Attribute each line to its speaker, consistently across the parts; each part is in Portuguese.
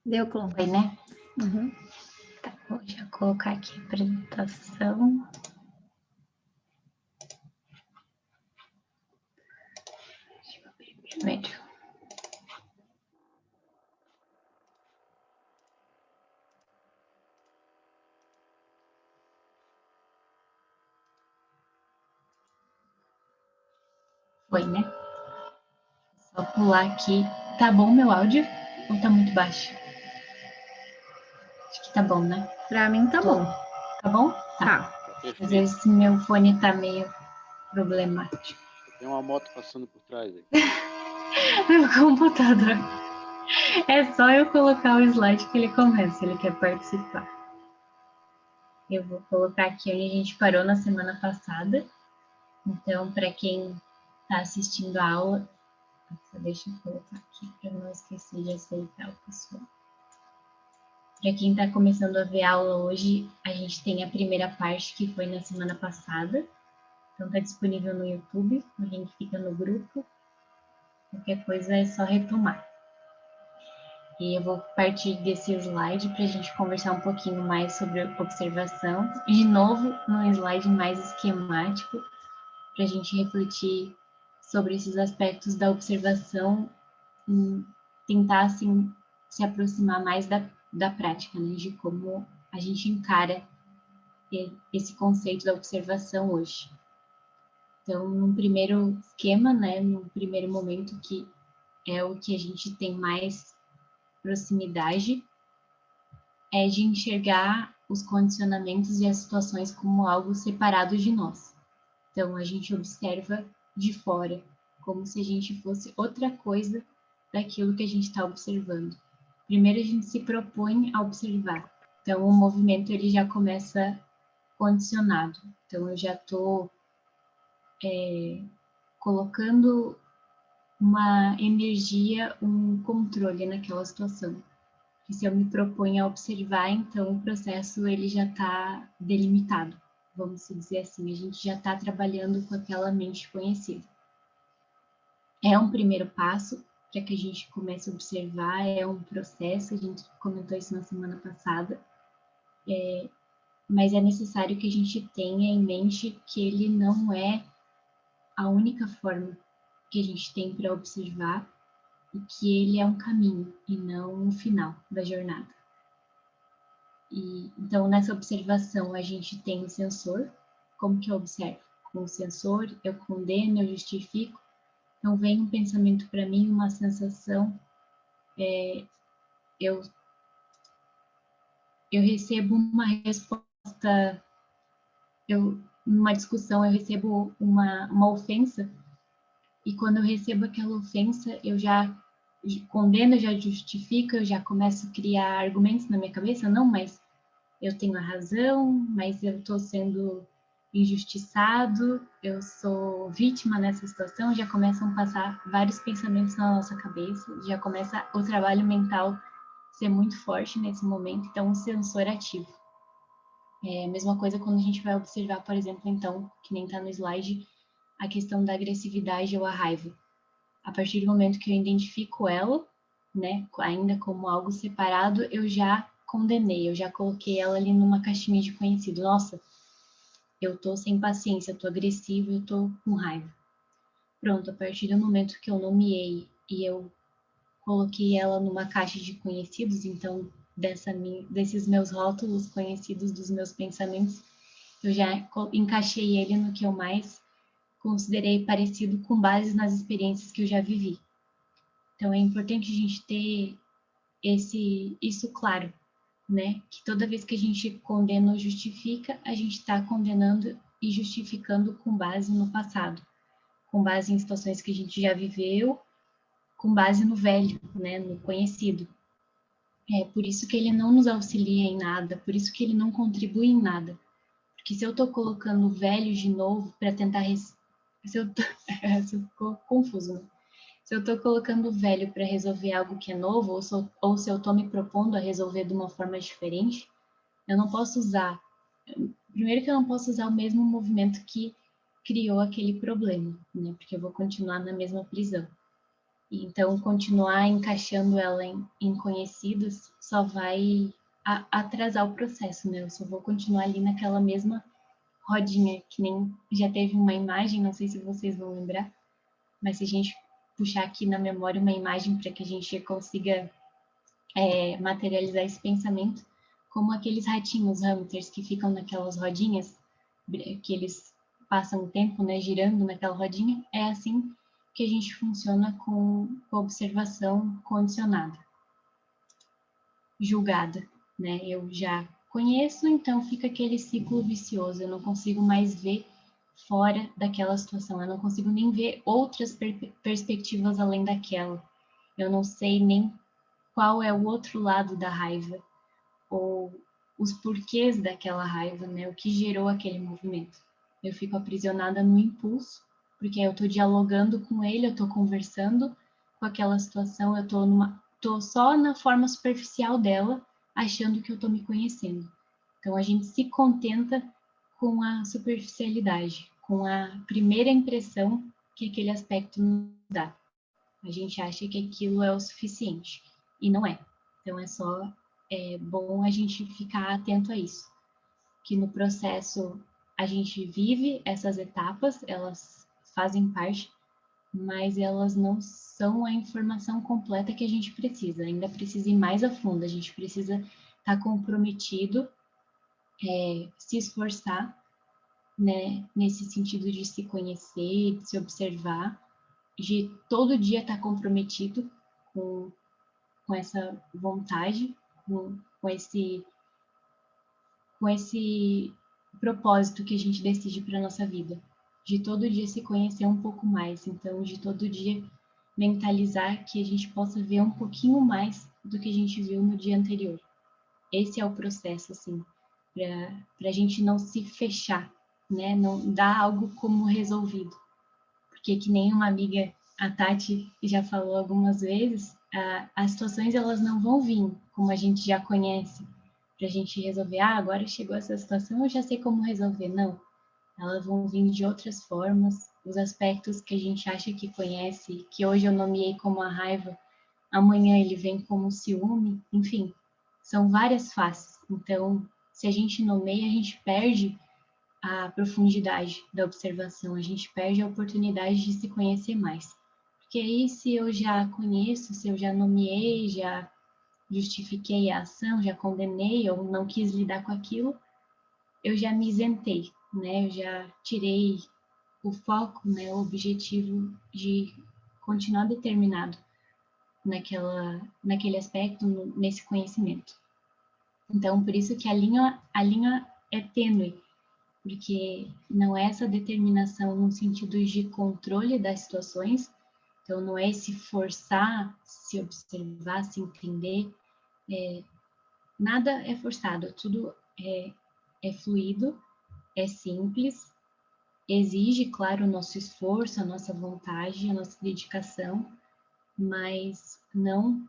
Speaker 1: Deu, Clô.
Speaker 2: Foi, né?
Speaker 1: Uhum.
Speaker 2: Tá, vou já colocar aqui a apresentação. Deixa eu abrir primeiro. Foi, né? Só pular aqui. Tá bom meu áudio? Ou tá muito baixo? Acho que tá bom, né?
Speaker 1: Pra mim tá bom.
Speaker 2: Tá bom?
Speaker 1: Tá.
Speaker 2: Às vezes meu fone tá meio problemático.
Speaker 3: Tem uma moto passando por trás aí.
Speaker 2: Meu computador. É só eu colocar o slide que ele começa, ele quer participar. Eu vou colocar aqui onde a gente parou na semana passada. Então, para quem está assistindo a aula, deixa eu colocar aqui para não esquecer de aceitar o pessoal. Para quem está começando a ver a aula hoje, a gente tem a primeira parte que foi na semana passada. Então, está disponível no YouTube, o link fica no grupo. Qualquer coisa é só retomar. E eu vou partir desse slide para a gente conversar um pouquinho mais sobre observação. De novo, num slide mais esquemático, para a gente refletir sobre esses aspectos da observação e tentar, assim, se aproximar mais da prática, né, de como a gente encara esse conceito da observação hoje. Então, num primeiro esquema, né, num primeiro momento, que é o que a gente tem mais proximidade, é de enxergar os condicionamentos e as situações como algo separado de nós. Então, a gente observa de fora, como se a gente fosse outra coisa daquilo que a gente está observando. Primeiro, a gente se propõe a observar. Então, o movimento ele já começa condicionado. Então, eu já estou colocando uma energia, um controle naquela situação. E se eu me proponho a observar, então o processo ele já está delimitado, vamos dizer assim, a gente já está trabalhando com aquela mente conhecida. É um primeiro passo para que a gente comece a observar, é um processo, a gente comentou isso na semana passada, mas é necessário que a gente tenha em mente que ele não é a única forma que a gente tem para observar e que ele é um caminho e não um final da jornada. Então, nessa observação, a gente tem o sensor. Como que eu observo? Com o sensor, eu condeno, eu justifico. Então, vem um pensamento para mim, uma sensação. Eu recebo uma resposta, numa discussão, eu recebo uma ofensa. E quando eu recebo aquela ofensa, eu já condeno, eu já justifico, eu já começo a criar argumentos na minha cabeça. Não, mas eu tenho a razão, mas eu estou sendo injustiçado, eu sou vítima nessa situação, já começam a passar vários pensamentos na nossa cabeça, já começa o trabalho mental ser muito forte nesse momento, então o sensor ativo. É a mesma coisa quando a gente vai observar, por exemplo, então, que nem está no slide, a questão da agressividade ou a raiva. A partir do momento que eu identifico ela, né, ainda como algo separado, eu já condenei, eu já coloquei ela ali numa caixinha de conhecido. Nossa, eu tô sem paciência, eu tô agressivo, eu tô com raiva. Pronto, a partir do momento que eu nomeei e eu coloquei ela numa caixa de conhecidos, então desses meus rótulos conhecidos dos meus pensamentos, eu já encaixei ele no que eu mais considerei parecido com base nas experiências que eu já vivi. Então é importante a gente ter isso claro, né? Que toda vez que a gente condena ou justifica, a gente está condenando e justificando com base no passado, com base em situações que a gente já viveu, com base no velho, né? No conhecido. É por isso que ele não nos auxilia em nada, por isso que ele não contribui em nada. Porque se eu estou colocando o velho de novo para tentar. Se eu tô... ficou confuso, né? Se eu estou colocando o velho para resolver algo que é novo, ou se eu estou me propondo a resolver de uma forma diferente, eu não posso usar. Primeiro que eu não posso usar o mesmo movimento que criou aquele problema, né? Porque eu vou continuar na mesma prisão. Então, continuar encaixando ela em conhecidos só vai atrasar o processo, né? Eu só vou continuar ali naquela mesma rodinha, que nem já teve uma imagem, não sei se vocês vão lembrar, mas se a gente puxar aqui na memória uma imagem para que a gente consiga materializar esse pensamento, como aqueles ratinhos hamsters que ficam naquelas rodinhas, que eles passam o tempo, né, girando naquela rodinha, é assim que a gente funciona com observação condicionada, julgada, né? Eu já conheço, então fica aquele ciclo vicioso, eu não consigo mais ver fora daquela situação, eu não consigo nem ver outras perspectivas além daquela. Eu não sei nem qual é o outro lado da raiva, ou os porquês daquela raiva, né? O que gerou aquele movimento. Eu fico aprisionada no impulso, porque eu estou dialogando com ele, eu estou conversando com aquela situação, eu tô só na forma superficial dela, achando que eu estou me conhecendo. Então a gente se contenta com a superficialidade, com a primeira impressão que aquele aspecto nos dá. A gente acha que aquilo é o suficiente e não é. Então é bom a gente ficar atento a isso, que no processo a gente vive essas etapas, elas fazem parte, mas elas não são a informação completa que a gente precisa. Ainda precisa ir mais a fundo, a gente precisa estar comprometido, se esforçar, né, nesse sentido de se conhecer, de se observar, de todo dia estar comprometido com essa vontade, com esse com esse propósito que a gente decide para nossa vida, de todo dia se conhecer um pouco mais, então de todo dia mentalizar que a gente possa ver um pouquinho mais do que a gente viu no dia anterior. Esse é o processo, assim, para a gente não se fechar, né? Não dar algo como resolvido. Porque que nem uma amiga, a Tati, já falou algumas vezes, as situações elas não vão vir como a gente já conhece, para a gente resolver, agora chegou essa situação, eu já sei como resolver. Não, elas vão vir de outras formas, os aspectos que a gente acha que conhece, que hoje eu nomeei como a raiva, amanhã ele vem como o ciúme, enfim, são várias faces. Então, se a gente nomeia, a gente perde a profundidade da observação, a gente perde a oportunidade de se conhecer mais. Porque aí, se eu já conheço, se eu já nomeei, já justifiquei a ação, já condenei ou não quis lidar com aquilo, eu já me isentei, né? Eu já tirei o foco, né? O objetivo de continuar determinado naquele aspecto, nesse conhecimento. Então, por isso que a linha é tênue, porque não é essa determinação no sentido de controle das situações, então não é se forçar, se observar, se entender, nada é forçado, tudo é fluido, é simples, exige, claro, o nosso esforço, a nossa vontade, a nossa dedicação, mas não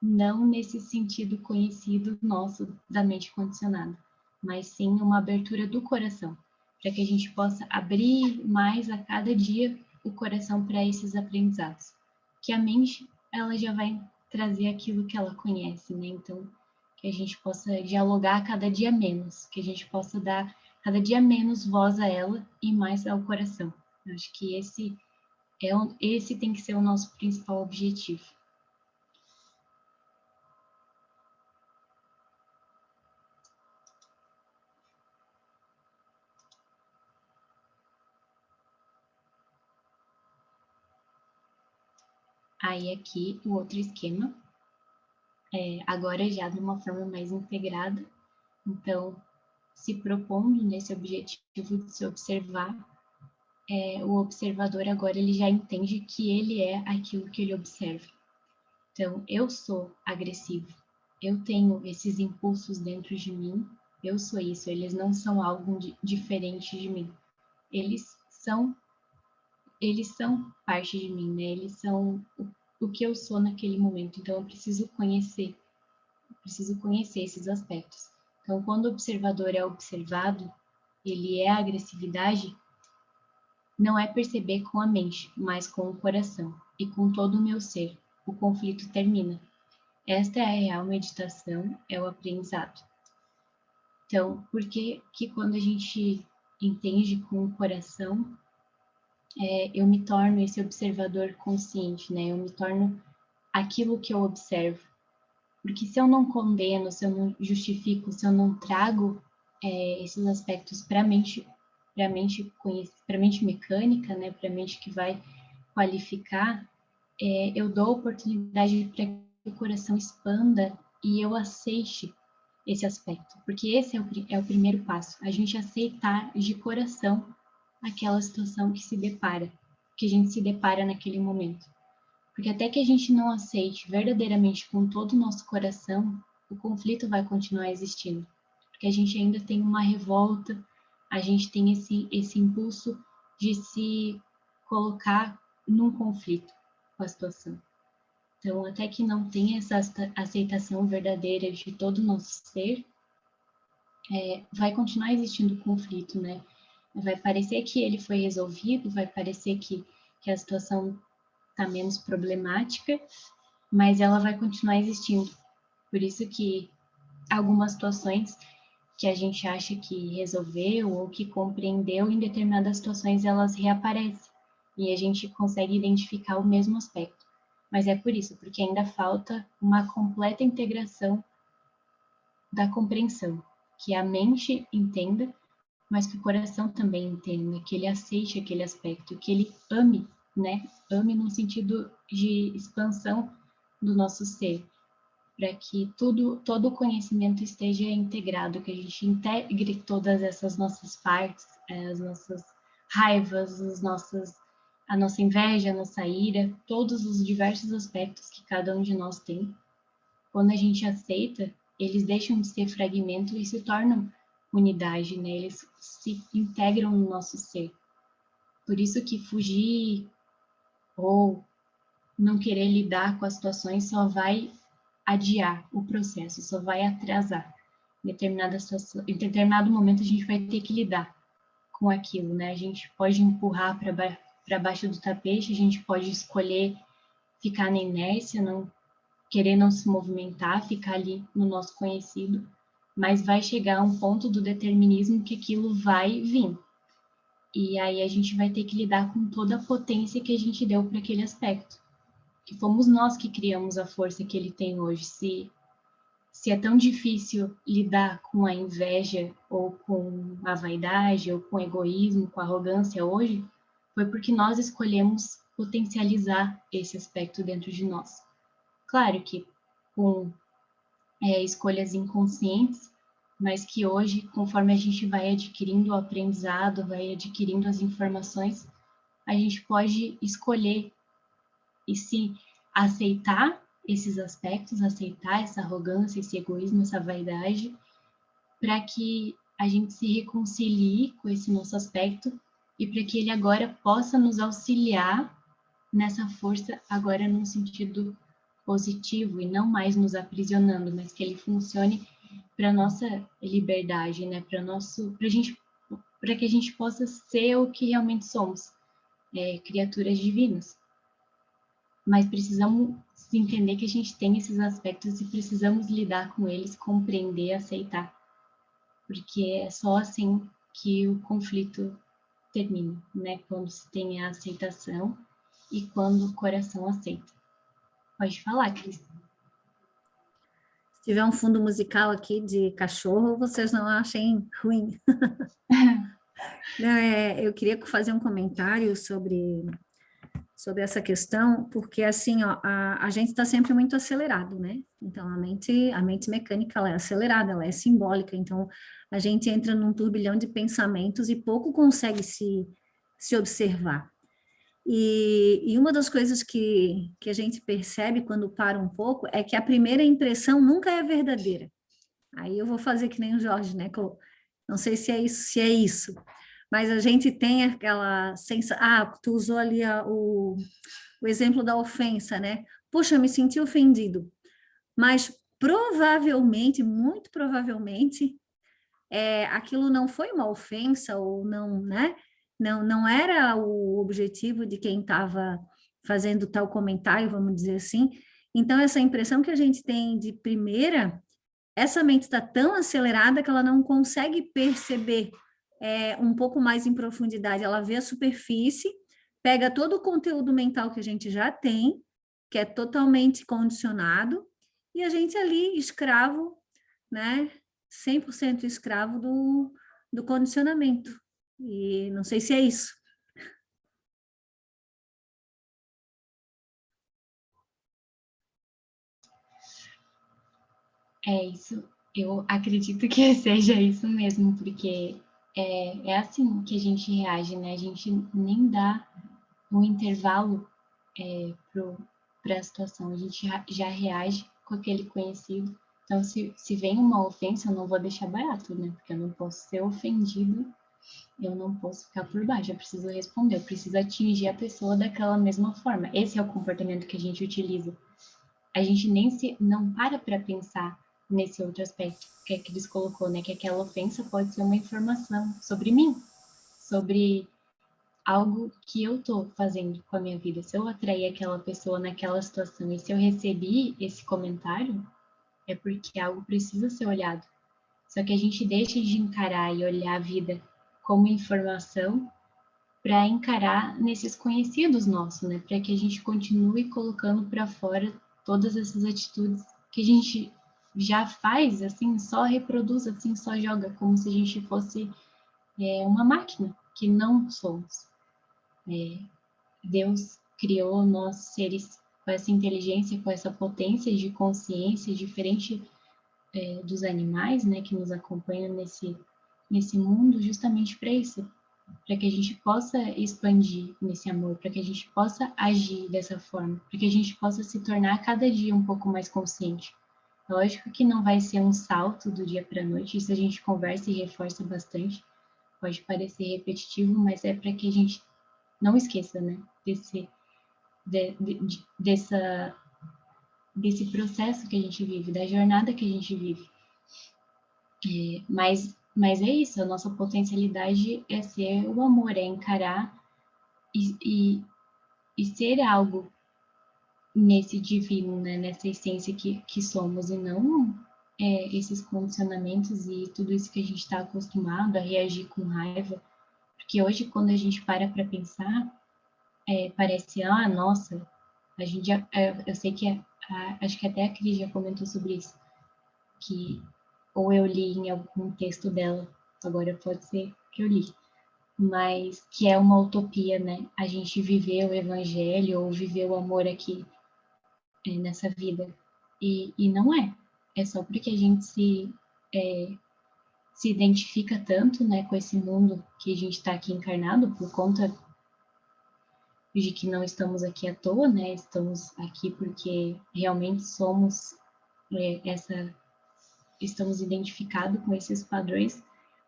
Speaker 2: nesse sentido conhecido nosso da mente condicionada, mas sim uma abertura do coração, para que a gente possa abrir mais a cada dia o coração para esses aprendizados. Que a mente, ela já vai trazer aquilo que ela conhece, né? Então, que a gente possa dialogar cada dia menos, que a gente possa dar cada dia menos voz a ela e mais ao coração. Eu acho que esse tem que ser o nosso principal objetivo. Aí aqui o outro esquema, agora já de uma forma mais integrada, então se propondo nesse objetivo de se observar, o observador agora ele já entende que ele é aquilo que ele observa. Então eu sou agressivo, eu tenho esses impulsos dentro de mim, eu sou isso, eles não são algo diferente de mim, eles são eles são parte de mim, né? Eles são o que eu sou naquele momento. Então eu preciso conhecer esses aspectos. Então, quando o observador é observado, ele é a agressividade, não é perceber com a mente, mas com o coração. e com todo o meu ser. O conflito termina. Esta é a real meditação, é o aprendizado. Então, por que que quando a gente entende com o coração, eu me torno esse observador consciente, né? Eu me torno aquilo que eu observo. Porque se eu não condeno, se eu não justifico, se eu não trago esses aspectos para a mente mecânica, né? Para a mente que vai qualificar, eu dou oportunidade para que o coração expanda e eu aceite esse aspecto, porque esse é o primeiro passo, a gente aceitar de coração aquela situação que se depara, que a gente se depara naquele momento. Porque até que a gente não aceite verdadeiramente com todo o nosso coração, o conflito vai continuar existindo. Porque a gente ainda tem uma revolta, a gente tem esse impulso de se colocar num conflito com a situação. Então, até que não tenha essa aceitação verdadeira de todo o nosso ser, vai continuar existindo conflito, né? Vai parecer que ele foi resolvido, vai parecer que a situação está menos problemática, mas ela vai continuar existindo. Por isso que algumas situações que a gente acha que resolveu ou que compreendeu, em determinadas situações elas reaparecem e a gente consegue identificar o mesmo aspecto. Mas é por isso, porque ainda falta uma completa integração da compreensão, que a mente entenda, mas que o coração também entenda, que ele aceite aquele aspecto, que ele ame, né? Ame no sentido de expansão do nosso ser, para que todo o conhecimento esteja integrado, que a gente integre todas essas nossas partes, as nossas raivas, a nossa inveja, a nossa ira, todos os diversos aspectos que cada um de nós tem. Quando a gente aceita, eles deixam de ser fragmento e se tornam unidade, né? Eles se integram no nosso ser. Por isso que fugir ou não querer lidar com as situações só vai adiar o processo, só vai atrasar. Em determinado momento a gente vai ter que lidar com aquilo, né? A gente pode empurrar para baixo do tapete, a gente pode escolher ficar na inércia, não querer não se movimentar, ficar ali no nosso conhecido, mas vai chegar um ponto do determinismo que aquilo vai vir. E aí a gente vai ter que lidar com toda a potência que a gente deu para aquele aspecto. Que fomos nós que criamos a força que ele tem hoje. Se é tão difícil lidar com a inveja, ou com a vaidade, ou com o egoísmo, com a arrogância hoje, foi porque nós escolhemos potencializar esse aspecto dentro de nós. Claro que com escolhas inconscientes, mas que hoje, conforme a gente vai adquirindo o aprendizado, vai adquirindo as informações, a gente pode escolher e se aceitar esses aspectos, aceitar essa arrogância, esse egoísmo, essa vaidade, para que a gente se reconcilie com esse nosso aspecto e para que ele agora possa nos auxiliar nessa força, agora num sentido positivo e não mais nos aprisionando, mas que ele funcione para nossa liberdade, né? Para que a gente possa ser o que realmente somos, criaturas divinas. Mas precisamos entender que a gente tem esses aspectos e precisamos lidar com eles, compreender, aceitar, porque é só assim que o conflito termina, né? Quando se tem a aceitação e quando o coração aceita. Pode falar, Cris.
Speaker 1: Se tiver um fundo musical aqui de cachorro, vocês não achem ruim. Não, eu queria fazer um comentário sobre essa questão, porque assim, ó, a gente está sempre muito acelerado, né? Então a mente mecânica ela é acelerada, ela é simbólica, então a gente entra num turbilhão de pensamentos e pouco consegue se observar. E uma das coisas que a gente percebe quando para um pouco é que a primeira impressão nunca é verdadeira. Aí eu vou fazer que nem o Jorge, né? Não sei se é isso, mas a gente tem aquela sensação. Ah, tu usou ali o exemplo da ofensa, né? Puxa, eu me senti ofendido. Mas provavelmente, muito provavelmente, aquilo não foi uma ofensa ou não, né? Não era o objetivo de quem estava fazendo tal comentário, vamos dizer assim. Então, essa impressão que a gente tem de primeira, essa mente está tão acelerada que ela não consegue perceber um pouco mais em profundidade. Ela vê a superfície, pega todo o conteúdo mental que a gente já tem, que é totalmente condicionado, e a gente ali, escravo, né? 100% escravo do condicionamento. E não sei se é isso.
Speaker 2: É isso, eu acredito que seja isso mesmo, porque é assim que a gente reage, né? A gente nem dá um intervalo para a situação, a gente já reage com aquele conhecido. Então, se vem uma ofensa, eu não vou deixar barato, né? Porque eu não posso ser ofendido, eu não posso ficar por baixo, eu preciso responder, eu preciso atingir a pessoa daquela mesma forma. Esse é o comportamento que a gente utiliza. A gente nem não para pensar nesse outro aspecto que a Cris colocou, né? Que aquela ofensa pode ser uma informação sobre mim, sobre algo que eu tô fazendo com a minha vida. Se eu atrair aquela pessoa naquela situação e se eu recebi esse comentário, é porque algo precisa ser olhado. Só que a gente deixa de encarar e olhar a vida como informação para encarar nesses conhecidos nossos, né? Para que a gente continue colocando para fora todas essas atitudes que a gente já faz, assim, só reproduz, assim, só joga, como se a gente fosse uma máquina, que não somos. Deus criou nós seres com essa inteligência, com essa potência de consciência, diferente dos animais, né, que nos acompanham nesse mundo, justamente para isso, para que a gente possa expandir nesse amor, para que a gente possa agir dessa forma, para que a gente possa se tornar cada dia um pouco mais consciente. Lógico que não vai ser um salto do dia para a noite, isso a gente conversa e reforça bastante, pode parecer repetitivo, mas é para que a gente não esqueça, né, desse processo que a gente vive, da jornada que a gente vive. Mas é isso, a nossa potencialidade é ser o amor, é encarar e ser algo nesse divino, né? Nessa essência que somos, e não esses condicionamentos e tudo isso que a gente está acostumado a reagir com raiva. Porque hoje, quando a gente para pensar, parece, nossa, a gente já, eu sei que, acho que até a Cris já comentou sobre isso, que ou eu li em algum texto dela, agora pode ser que eu li, mas que é uma utopia, né? A gente viver o evangelho ou viver o amor aqui nessa vida. E não é. É só porque a gente se identifica tanto, né, com esse mundo que a gente está aqui encarnado por conta de que não estamos aqui à toa, né? Estamos aqui porque realmente somos estamos identificados com esses padrões,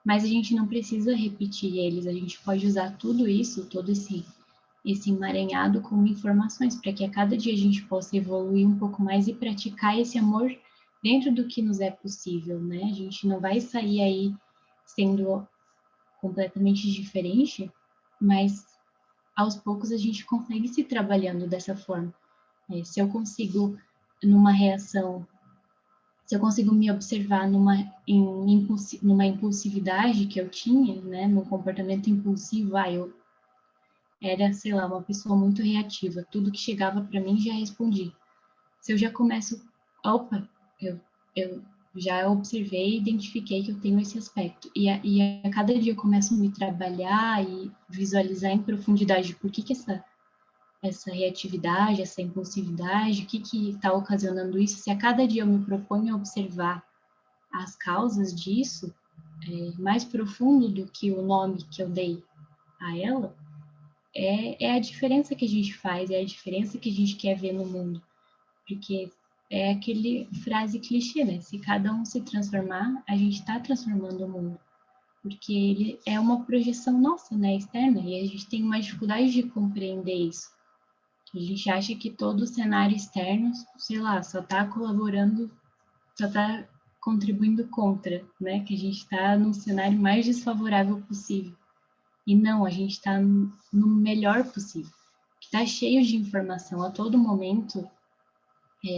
Speaker 2: mas a gente não precisa repetir eles, a gente pode usar tudo isso, todo esse emaranhado como informações, para que a cada dia a gente possa evoluir um pouco mais e praticar esse amor dentro do que nos é possível, né? A gente não vai sair aí sendo completamente diferente, mas aos poucos a gente consegue se trabalhando dessa forma. Se eu consigo, numa reação, se eu consigo me observar numa impulsividade que eu tinha, né, no comportamento impulsivo, eu era, sei lá, uma pessoa muito reativa, tudo que chegava para mim já respondi. Se eu já começo, opa, eu já observei e identifiquei que eu tenho esse aspecto. E a cada dia eu começo a me trabalhar e visualizar em profundidade por que essa reatividade, essa impulsividade, o que está ocasionando isso. Se a cada dia eu me proponho a observar as causas disso, mais profundo do que o nome que eu dei a ela, é a diferença que a gente faz, é a diferença que a gente quer ver no mundo. Porque é aquele frase clichê, né? Se cada um se transformar, a gente está transformando o mundo. Porque ele é uma projeção nossa, né, externa, e a gente tem uma dificuldade de compreender isso. A gente acha que todo o cenário externo, sei lá, só está colaborando, só está contribuindo contra, né? Que a gente está num cenário mais desfavorável possível. E não, a gente está no melhor possível. O que está cheio de informação a todo momento,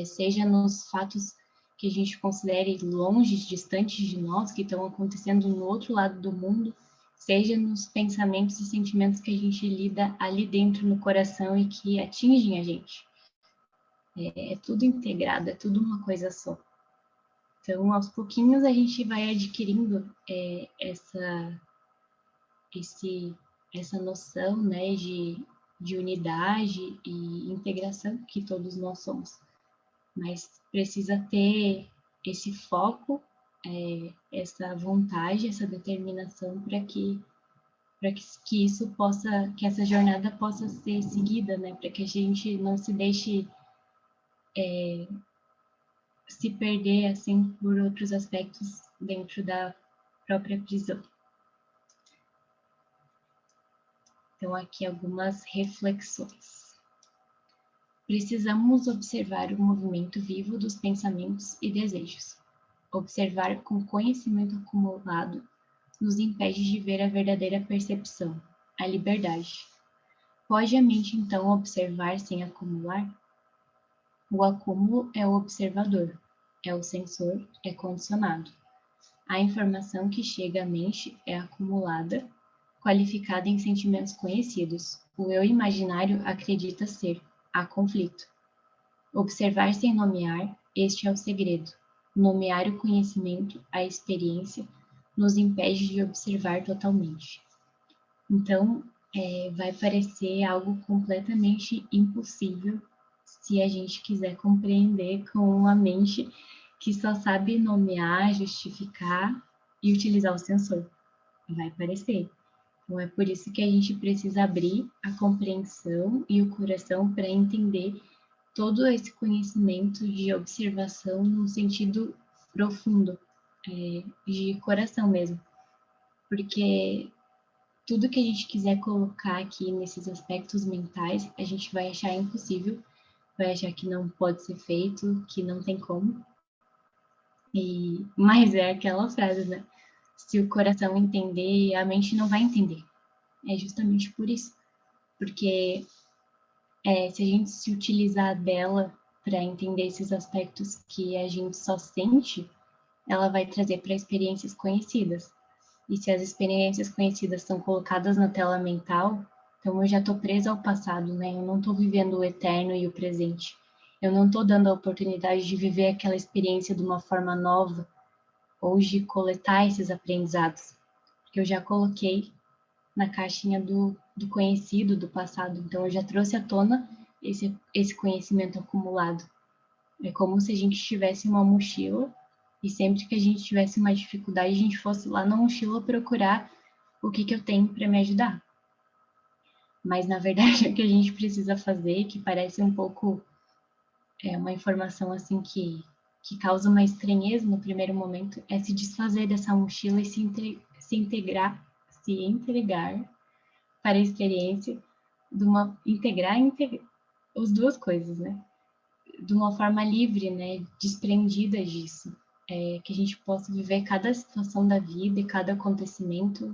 Speaker 2: seja nos fatos que a gente considere longe, distantes de nós, que estão acontecendo no outro lado do mundo, seja nos pensamentos e sentimentos que a gente lida ali dentro no coração e que atingem a gente. É tudo integrado, é tudo uma coisa só. Então, aos pouquinhos, a gente vai adquirindo essa noção, né, de unidade e integração que todos nós somos. Mas precisa ter esse foco, essa vontade, essa determinação para que isso possa, que essa jornada possa ser seguida, né, para que a gente não se deixe se perder assim por outros aspectos dentro da própria prisão. Então, aqui algumas reflexões. Precisamos observar o movimento vivo dos pensamentos e desejos. Observar com conhecimento acumulado nos impede de ver a verdadeira percepção, a liberdade. Pode a mente, então, observar sem acumular? O acúmulo é o observador, é o sensor, é condicionado. A informação que chega à mente é acumulada, qualificada em sentimentos conhecidos. O eu imaginário acredita ser. Há conflito. Observar sem nomear, este é o segredo. Nomear o conhecimento, a experiência, nos impede de observar totalmente. Então, vai parecer algo completamente impossível se a gente quiser compreender com uma mente que só sabe nomear, justificar e utilizar o sensor. Vai parecer. Então, é por isso que a gente precisa abrir a compreensão e o coração para entender todo esse conhecimento de observação no sentido profundo, de coração mesmo. Porque tudo que a gente quiser colocar aqui nesses aspectos mentais, a gente vai achar impossível, vai achar que não pode ser feito, que não tem como. Mas é aquela frase, né? Se o coração entender, a mente não vai entender. É justamente por isso. Porque se a gente se utilizar dela para entender esses aspectos que a gente só sente, ela vai trazer para experiências conhecidas. E se as experiências conhecidas são colocadas na tela mental, então eu já estou presa ao passado, né? Eu não estou vivendo o eterno e o presente. Eu não estou dando a oportunidade de viver aquela experiência de uma forma nova ou de coletar esses aprendizados, porque eu já coloquei na caixinha do conhecido, do passado. Então eu já trouxe à tona esse conhecimento acumulado. É como se a gente tivesse uma mochila e sempre que a gente tivesse uma dificuldade, a gente fosse lá na mochila procurar o que eu tenho para me ajudar. Mas, na verdade, o que a gente precisa fazer, que parece um pouco uma informação assim que causa uma estranheza no primeiro momento, é se desfazer dessa mochila e se entregar para a experiência de integrar as duas coisas, né? De uma forma livre, né? Desprendida disso. Que a gente possa viver cada situação da vida e cada acontecimento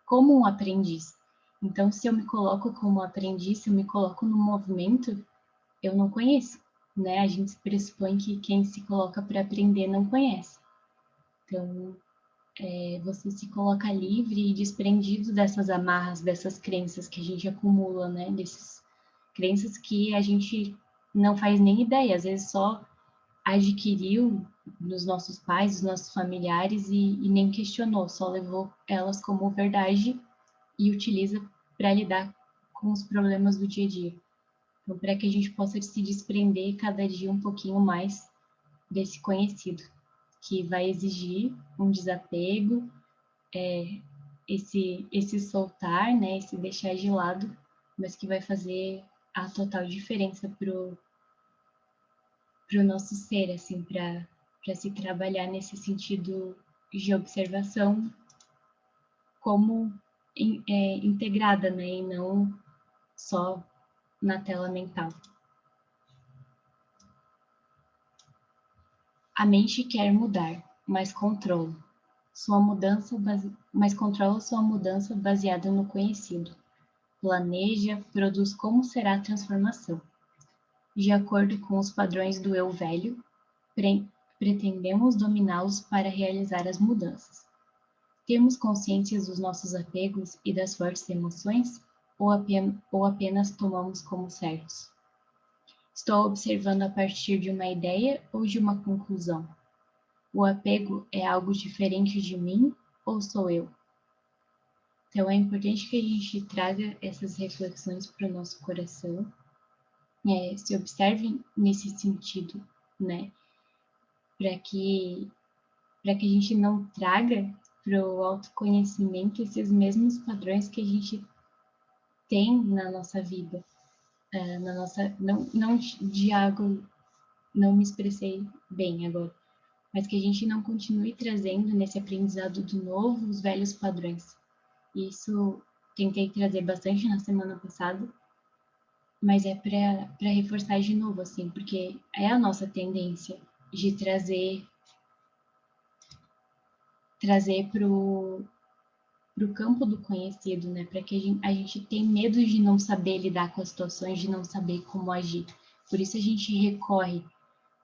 Speaker 2: como um aprendiz. Então, se eu me coloco como aprendiz, se eu me coloco no movimento, eu não conheço, né? A gente pressupõe que quem se coloca para aprender não conhece. Então, você se coloca livre e desprendido dessas amarras, dessas crenças que a gente acumula, né? Dessas crenças que a gente não faz nem ideia, às vezes só adquiriu nos nossos pais, nos nossos familiares e nem questionou, só levou elas como verdade e utiliza para lidar com os problemas do dia a dia. Então, para que a gente possa se desprender cada dia um pouquinho mais desse conhecido, que vai exigir um desapego, esse soltar, né, esse deixar de lado, mas que vai fazer a total diferença pro nosso ser, assim, para se trabalhar nesse sentido de observação como integrada, né, e não só na tela mental. A mente quer mudar, mas controla sua mudança baseada no conhecido. planeja, produz como será a transformação. De acordo com os padrões do eu velho, pretendemos dominá-los para realizar as mudanças. Temos consciência dos nossos apegos e das fortes emoções, ou apenas tomamos como certos? Estou observando a partir de uma ideia ou de uma conclusão? O apego é algo diferente de mim ou sou eu? Então é importante que a gente traga essas reflexões para o nosso coração, se observe nesse sentido, né? Para que a gente não traga para o autoconhecimento esses mesmos padrões que a gente tem na nossa vida, na nossa, não de algo, não me expressei bem agora, mas que a gente não continue trazendo nesse aprendizado do novo os velhos padrões. Isso tentei trazer bastante na semana passada, mas é para reforçar de novo, assim, porque é a nossa tendência de trazer para o campo do conhecido, né? Para que a gente tem medo de não saber lidar com as situações, de não saber como agir. Por isso a gente recorre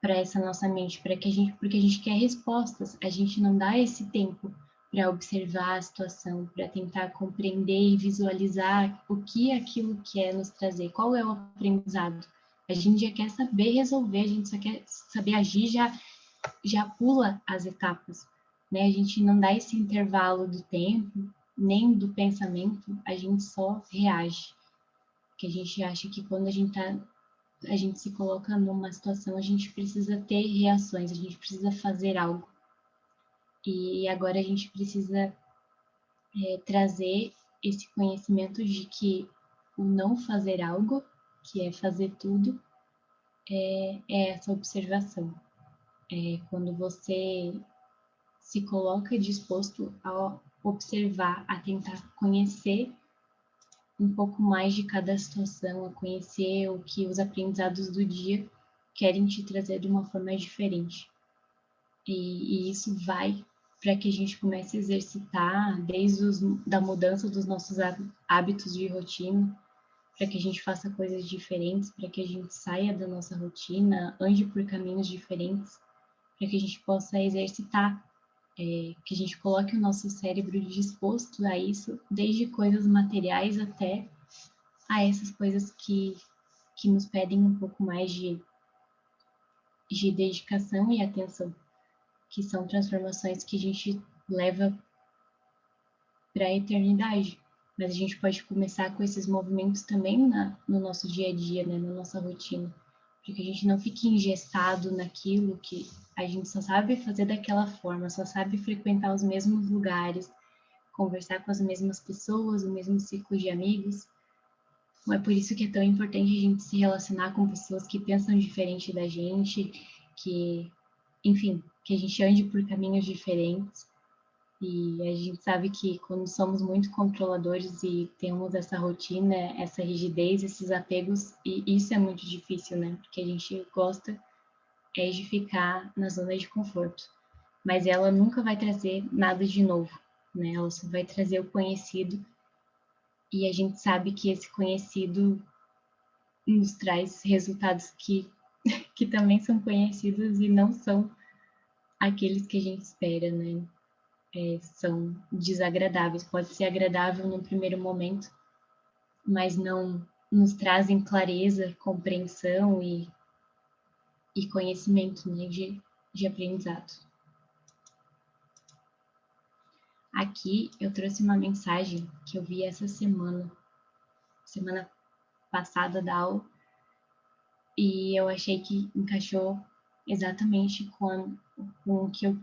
Speaker 2: para essa nossa mente, porque a gente quer respostas, a gente não dá esse tempo para observar a situação, para tentar compreender e visualizar o que aquilo quer nos trazer, qual é o aprendizado. A gente já quer saber resolver, a gente só quer saber agir, já pula as etapas, né? A gente não dá esse intervalo do tempo, nem do pensamento, a gente só reage. Que a gente acha que quando a gente se coloca numa situação, a gente precisa ter reações, a gente precisa fazer algo. E agora a gente precisa trazer esse conhecimento de que o não fazer algo, que é fazer tudo, é essa observação. É quando você se coloca disposto a observar, a tentar conhecer um pouco mais de cada situação, a conhecer o que os aprendizados do dia querem te trazer de uma forma diferente. E isso vai para que a gente comece a exercitar da mudança dos nossos hábitos de rotina, para que a gente faça coisas diferentes, para que a gente saia da nossa rotina, ande por caminhos diferentes, para que a gente possa exercitar, que a gente coloque o nosso cérebro disposto a isso, desde coisas materiais até a essas coisas que nos pedem um pouco mais de dedicação e atenção, que são transformações que a gente leva para a eternidade. Mas a gente pode começar com esses movimentos também no nosso dia a dia, né, na nossa rotina, para que a gente não fique engessado naquilo que a gente só sabe fazer daquela forma, só sabe frequentar os mesmos lugares, conversar com as mesmas pessoas, o mesmo ciclo de amigos. É por isso que é tão importante a gente se relacionar com pessoas que pensam diferente da gente, que, enfim, que a gente ande por caminhos diferentes. E a gente sabe que quando somos muito controladores e temos essa rotina, essa rigidez, esses apegos, e isso é muito difícil, né? Porque a gente gosta de ficar na zona de conforto. Mas ela nunca vai trazer nada de novo, né? Ela só vai trazer o conhecido. E a gente sabe que esse conhecido nos traz resultados que também são conhecidos e não são aqueles que a gente espera, né? São desagradáveis. Pode ser agradável no primeiro momento, mas não nos trazem clareza, compreensão e conhecimento, né, de aprendizado. Aqui eu trouxe uma mensagem que eu vi essa semana passada da aula, e eu achei que encaixou exatamente com o que eu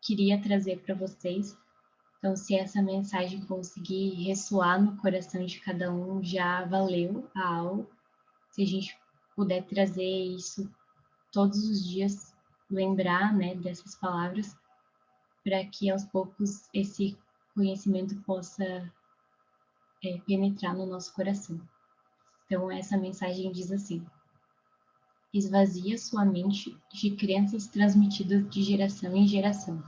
Speaker 2: queria trazer para vocês. Então, se essa mensagem conseguir ressoar no coração de cada um, já valeu a aula. Se a gente puder trazer isso todos os dias, lembrar, né, dessas palavras, para que aos poucos esse conhecimento possa penetrar no nosso coração. Então, essa mensagem diz assim: esvazia sua mente de crenças transmitidas de geração em geração,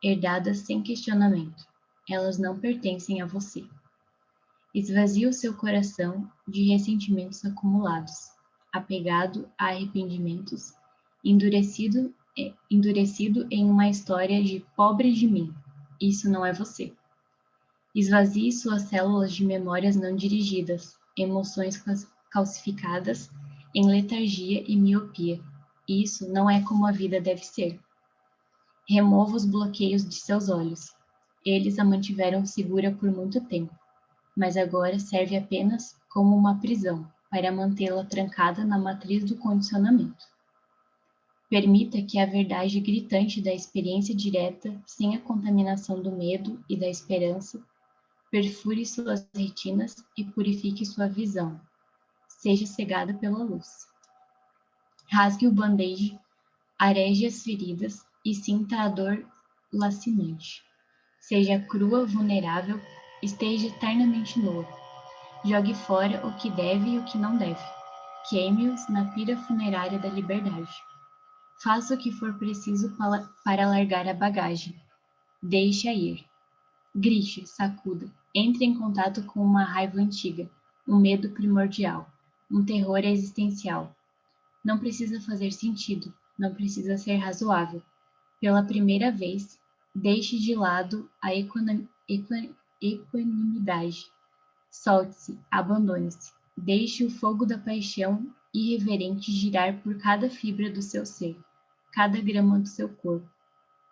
Speaker 2: herdadas sem questionamento. Elas não pertencem a você. Esvazie o seu coração de ressentimentos acumulados, apegado a arrependimentos, endurecido em uma história de pobre de mim. Isso não é você. Esvazie suas células de memórias não dirigidas, emoções calcificadas em letargia e miopia. Isso não é como a vida deve ser. Remova os bloqueios de seus olhos. Eles a mantiveram segura por muito tempo, mas agora serve apenas como uma prisão para mantê-la trancada na matriz do condicionamento. Permita que a verdade gritante da experiência direta, sem a contaminação do medo e da esperança, perfure suas retinas e purifique sua visão. Seja cegada pela luz. Rasgue o band-aid, areje as feridas e sinta a dor lacinante. Seja crua, vulnerável, esteja eternamente nua. Jogue fora o que deve e o que não deve. Queime-os na pira funerária da liberdade. Faça o que for preciso para largar a bagagem. Deixe-a ir. Grite, sacuda. Entre em contato com uma raiva antiga, um medo primordial, um terror existencial. Não precisa fazer sentido, não precisa ser razoável. Pela primeira vez, deixe de lado a equanimidade. Solte-se, abandone-se. Deixe o fogo da paixão irreverente girar por cada fibra do seu ser, cada grama do seu corpo.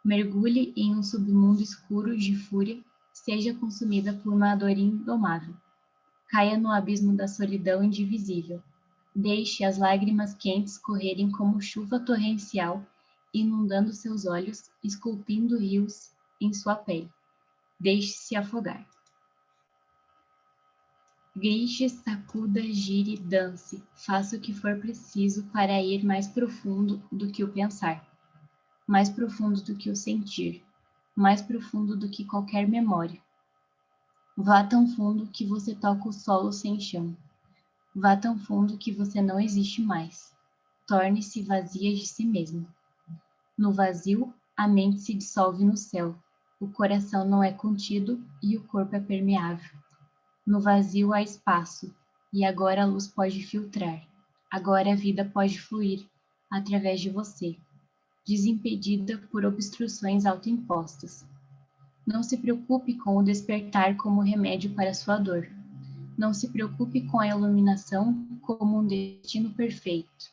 Speaker 2: Mergulhe em um submundo escuro de fúria, seja consumida por uma dor indomável. Caia no abismo da solidão indivisível. Deixe as lágrimas quentes correrem como chuva torrencial, inundando seus olhos, esculpindo rios em sua pele. Deixe-se afogar. Grite, sacuda, gire, dance. Faça o que for preciso para ir mais profundo do que o pensar, mais profundo do que o sentir, mais profundo do que qualquer memória. Vá tão fundo que você toca o solo sem chão. Vá tão fundo que você não existe mais. Torne-se vazia de si mesmo. No vazio, a mente se dissolve no céu. O coração não é contido e o corpo é permeável. No vazio há espaço, e agora a luz pode filtrar. Agora a vida pode fluir através de você, desimpedida por obstruções autoimpostas. Não se preocupe com o despertar como remédio para sua dor. Não se preocupe com a iluminação como um destino perfeito.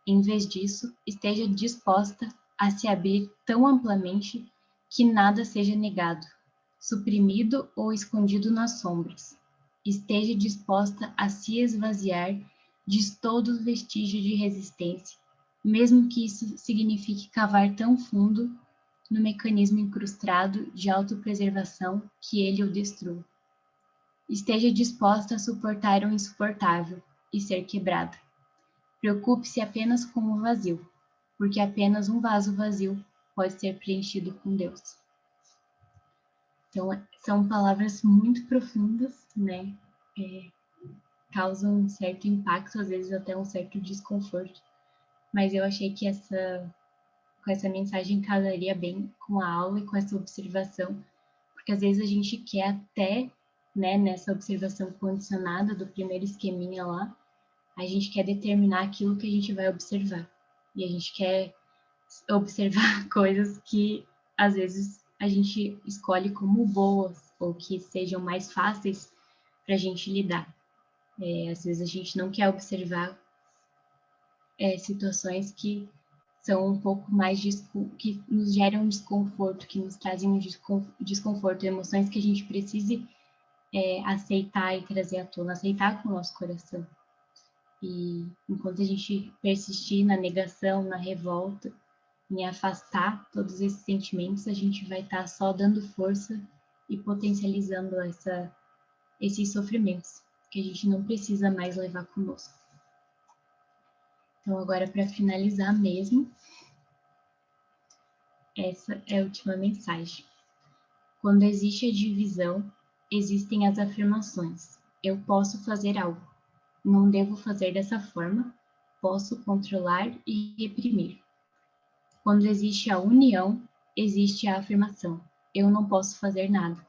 Speaker 2: Em vez disso, esteja disposta a se abrir tão amplamente que nada seja negado, suprimido ou escondido nas sombras. Esteja disposta a se esvaziar de todo vestígio de resistência, mesmo que isso signifique cavar tão fundo no mecanismo incrustado de autopreservação que ele o destrua. Esteja disposta a suportar o insuportável e ser quebrada. Preocupe-se apenas com o vazio, porque apenas um vaso vazio pode ser preenchido com Deus. Então, são palavras muito profundas, né? Causam um certo impacto, às vezes até um certo desconforto. Mas eu achei que com essa mensagem casaria bem com a aula e com essa observação, porque às vezes a gente quer até, né, nessa observação condicionada do primeiro esqueminha lá, a gente quer determinar aquilo que a gente vai observar. E a gente quer observar coisas que, às vezes, a gente escolhe como boas ou que sejam mais fáceis para a gente lidar. Às vezes a gente não quer observar situações que são um pouco mais que nos geram desconforto, que nos trazem um desconforto, emoções que a gente precise aceitar e trazer à tona, aceitar com o nosso coração. E enquanto a gente persistir na negação, na revolta, em afastar todos esses sentimentos, a gente vai estar só dando força e potencializando esses sofrimentos que a gente não precisa mais levar conosco. Então, agora, para finalizar mesmo, essa é a última mensagem. Quando existe a divisão, existem as afirmações. Eu posso fazer algo. Não devo fazer dessa forma. Posso controlar e reprimir. Quando existe a união, existe a afirmação. Eu não posso fazer nada.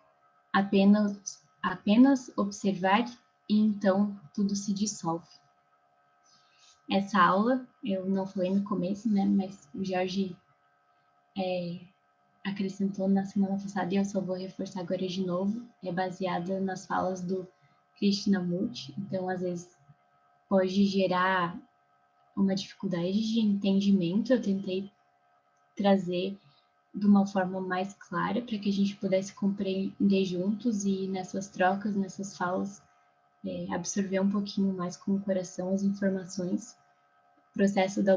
Speaker 2: Apenas apenas observar e então tudo se dissolve. Essa aula, eu não falei no começo, né, mas o Jorge acrescentou na semana passada e eu só vou reforçar agora de novo, é baseada nas falas do Krishnamurti, então às vezes pode gerar uma dificuldade de entendimento, eu tentei trazer de uma forma mais clara para que a gente pudesse compreender juntos e nessas trocas, nessas falas, absorver um pouquinho mais com o coração as informações. O processo da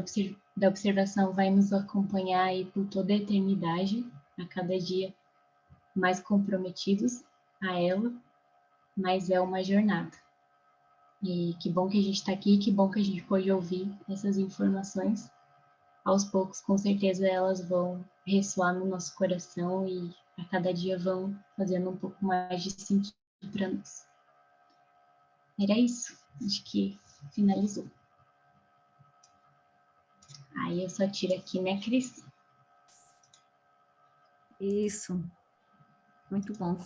Speaker 2: observação vai nos acompanhar aí por toda a eternidade, a cada dia mais comprometidos a ela, mas é uma jornada. E que bom que a gente está aqui, que bom que a gente pôde ouvir essas informações. Aos poucos, com certeza, elas vão ressoar no nosso coração e a cada dia vão fazendo um pouco mais de sentido para nós. Era isso, acho que finalizou. Aí eu só tiro aqui, né, Cris?
Speaker 1: Isso, muito bom.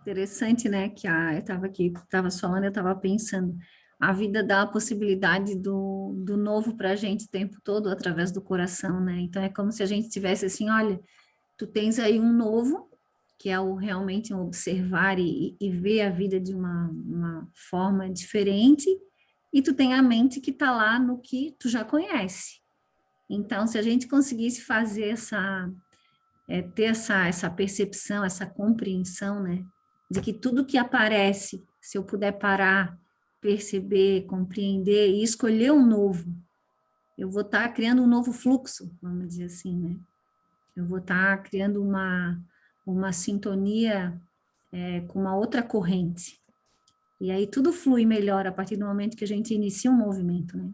Speaker 1: Interessante, né, que eu estava aqui, estava falando, eu estava pensando, a vida dá a possibilidade do novo para a gente o tempo todo, através do coração, né, então é como se a gente tivesse assim, olha, tu tens aí um novo, que é realmente um observar e ver a vida de uma forma diferente, e tu tem a mente que está lá no que tu já conhece. Então, se a gente conseguisse fazer ter essa percepção, essa compreensão, né, de que tudo que aparece, se eu puder parar, perceber, compreender e escolher um novo, eu vou estar criando um novo fluxo, vamos dizer assim, né? Eu vou estar criando uma sintonia com uma outra corrente. E aí tudo flui melhor a partir do momento que a gente inicia um movimento, né?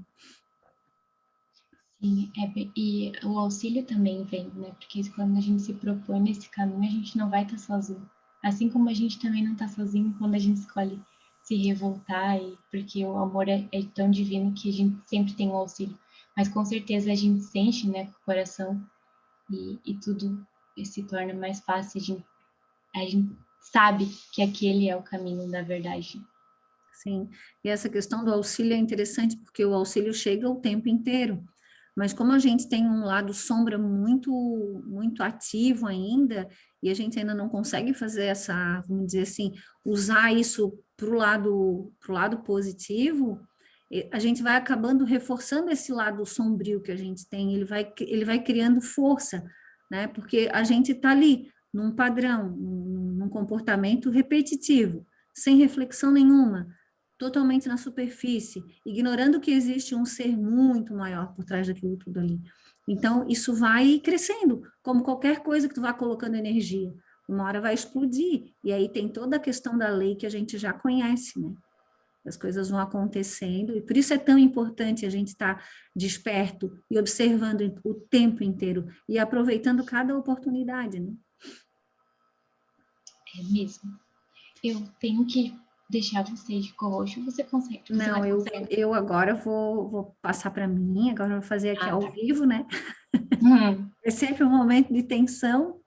Speaker 2: Sim, e o auxílio também vem, né? Porque quando a gente se propõe nesse caminho, a gente não vai estar sozinho. Assim como a gente também não está sozinho quando a gente escolhe se revoltar, porque o amor é tão divino que a gente sempre tem um auxílio. Mas com certeza a gente sente, né, com o coração e tudo se torna mais fácil. A gente sabe que aquele é o caminho da verdade.
Speaker 1: Sim, e essa questão do auxílio é interessante porque o auxílio chega o tempo inteiro. Mas como a gente tem um lado sombra muito ativo ainda, e a gente ainda não consegue fazer vamos dizer assim, usar isso para pro lado positivo, a gente vai acabando reforçando esse lado sombrio que a gente tem, ele vai criando força, né? Porque a gente está ali, num padrão, num comportamento repetitivo, sem reflexão nenhuma, totalmente na superfície, ignorando que existe um ser muito maior por trás daquilo tudo ali. Então, isso vai crescendo, como qualquer coisa que tu vá colocando energia. Uma hora vai explodir, e aí tem toda a questão da lei que a gente já conhece, né? As coisas vão acontecendo, e por isso é tão importante a gente estar desperto e observando o tempo inteiro, e aproveitando cada oportunidade, né?
Speaker 2: É mesmo. Eu tenho que deixar você de coxo, você consegue?
Speaker 1: Não, eu agora vou passar para mim, agora eu vou fazer aqui ao vivo, né? É sempre um momento de tensão.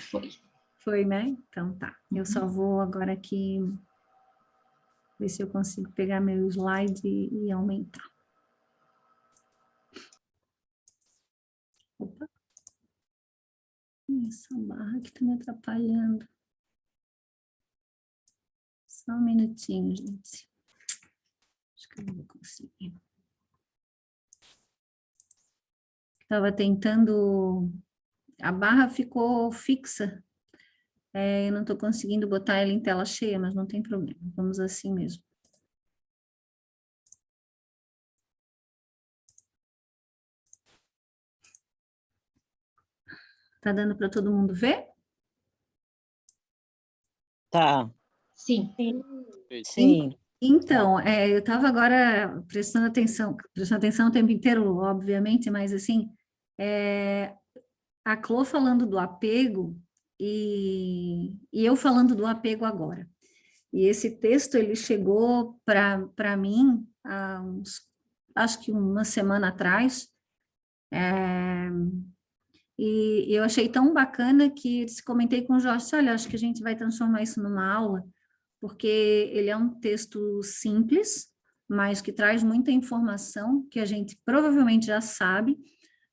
Speaker 2: Foi.
Speaker 1: Foi, né? Então tá. Eu só vou agora aqui ver se eu consigo pegar meu slide e aumentar. Opa. Essa barra aqui tá me atrapalhando. Só um minutinho, gente. Acho que eu não vou conseguir. Estava tentando... A barra ficou fixa. Eu não estou conseguindo botar ela em tela cheia, mas não tem problema. Vamos assim mesmo. Tá dando para todo mundo ver?
Speaker 4: Tá.
Speaker 2: Sim.
Speaker 4: Sim.
Speaker 1: Então, eu estava agora prestando atenção o tempo inteiro, obviamente, mas assim, a Clô falando do apego e eu falando do apego agora. E esse texto, ele chegou para mim acho que uma semana atrás, E eu achei tão bacana que comentei com o Jorge, olha, acho que a gente vai transformar isso numa aula, porque ele é um texto simples, mas que traz muita informação que a gente provavelmente já sabe,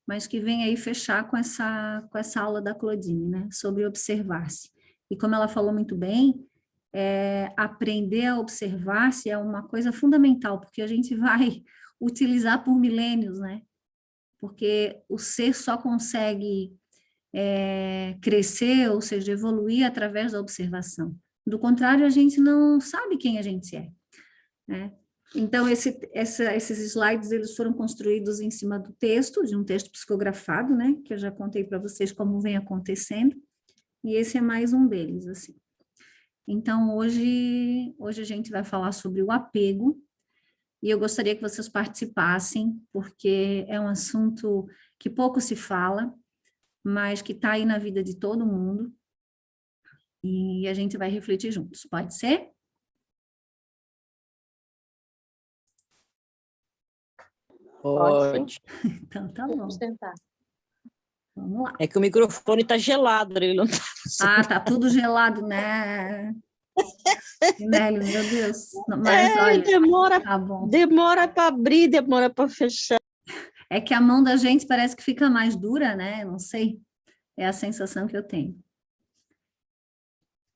Speaker 1: mas que vem aí fechar com essa aula da Claudine, né, sobre observar-se. E como ela falou muito bem, aprender a observar-se é uma coisa fundamental, porque a gente vai utilizar por milênios, né? Porque o ser só consegue crescer, ou seja, evoluir através da observação. Do contrário, a gente não sabe quem a gente é, né? Então, esses slides, eles foram construídos em cima do texto, de um texto psicografado, né, que eu já contei para vocês como vem acontecendo, e esse é mais um deles, assim. Então, hoje a gente vai falar sobre o apego, e eu gostaria que vocês participassem, porque é um assunto que pouco se fala, mas que está aí na vida de todo mundo, e a gente vai refletir juntos, pode ser?
Speaker 4: Pode.
Speaker 1: Então, tá bom.
Speaker 2: Vamos tentar.
Speaker 1: Vamos lá.
Speaker 4: É que o microfone está gelado, ele não está.
Speaker 1: Ah, tá tudo gelado, né? Nélio, meu Deus. Mas, olha, tá bom.
Speaker 4: Demora para abrir, demora para fechar.
Speaker 1: É que a mão da gente parece que fica mais dura, né? Não sei. É a sensação que eu tenho.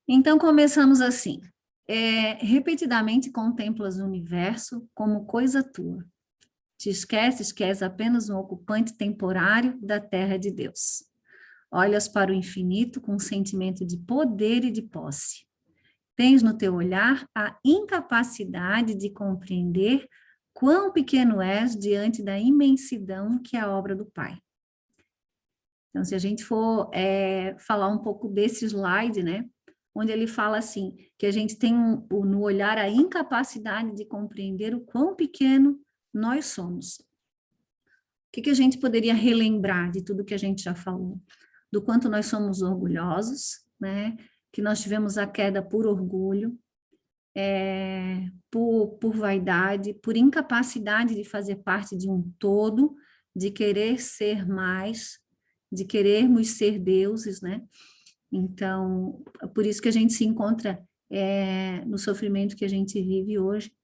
Speaker 1: Então, começamos assim. Repetidamente contemplas o universo como coisa tua. Te esqueces que és apenas um ocupante temporário da terra de Deus. Olhas para o infinito com um sentimento de poder e de posse. Tens no teu olhar a incapacidade de compreender quão pequeno és diante da imensidão que é a obra do Pai. Então, se a gente for falar um pouco desse slide, né, onde ele fala assim, que a gente tem no olhar a incapacidade de compreender o quão pequeno nós somos. O que a gente poderia relembrar de tudo que a gente já falou? Do quanto nós somos orgulhosos, né, que nós tivemos a queda por orgulho, por vaidade, por incapacidade de fazer parte de um todo, de querer ser mais, de querermos ser deuses, né? Então, por isso que a gente se encontra no sofrimento que a gente vive hoje.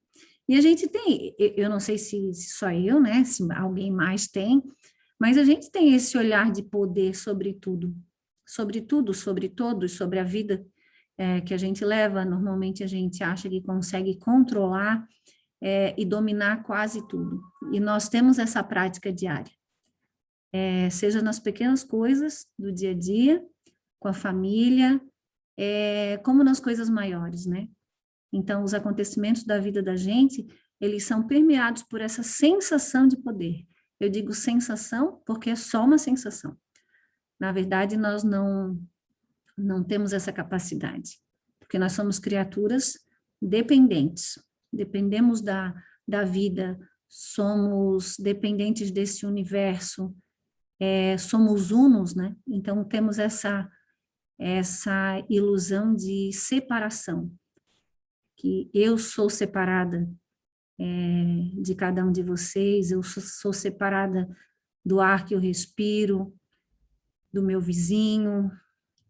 Speaker 1: E a gente tem, eu não sei se só eu, né? Se alguém mais tem, mas a gente tem esse olhar de poder sobre tudo, sobre todos, sobre a vida que a gente leva. Normalmente a gente acha que consegue controlar e dominar quase tudo. E nós temos essa prática diária, seja nas pequenas coisas do dia a dia, com a família, como nas coisas maiores, né? Então, os acontecimentos da vida da gente, eles são permeados por essa sensação de poder. Eu digo sensação porque é só uma sensação. Na verdade, nós não temos essa capacidade, porque nós somos criaturas dependentes, dependemos da vida, somos dependentes desse universo, somos unos, né? Então, temos essa ilusão de separação, que eu sou separada de cada um de vocês, eu sou separada do ar que eu respiro, do meu vizinho,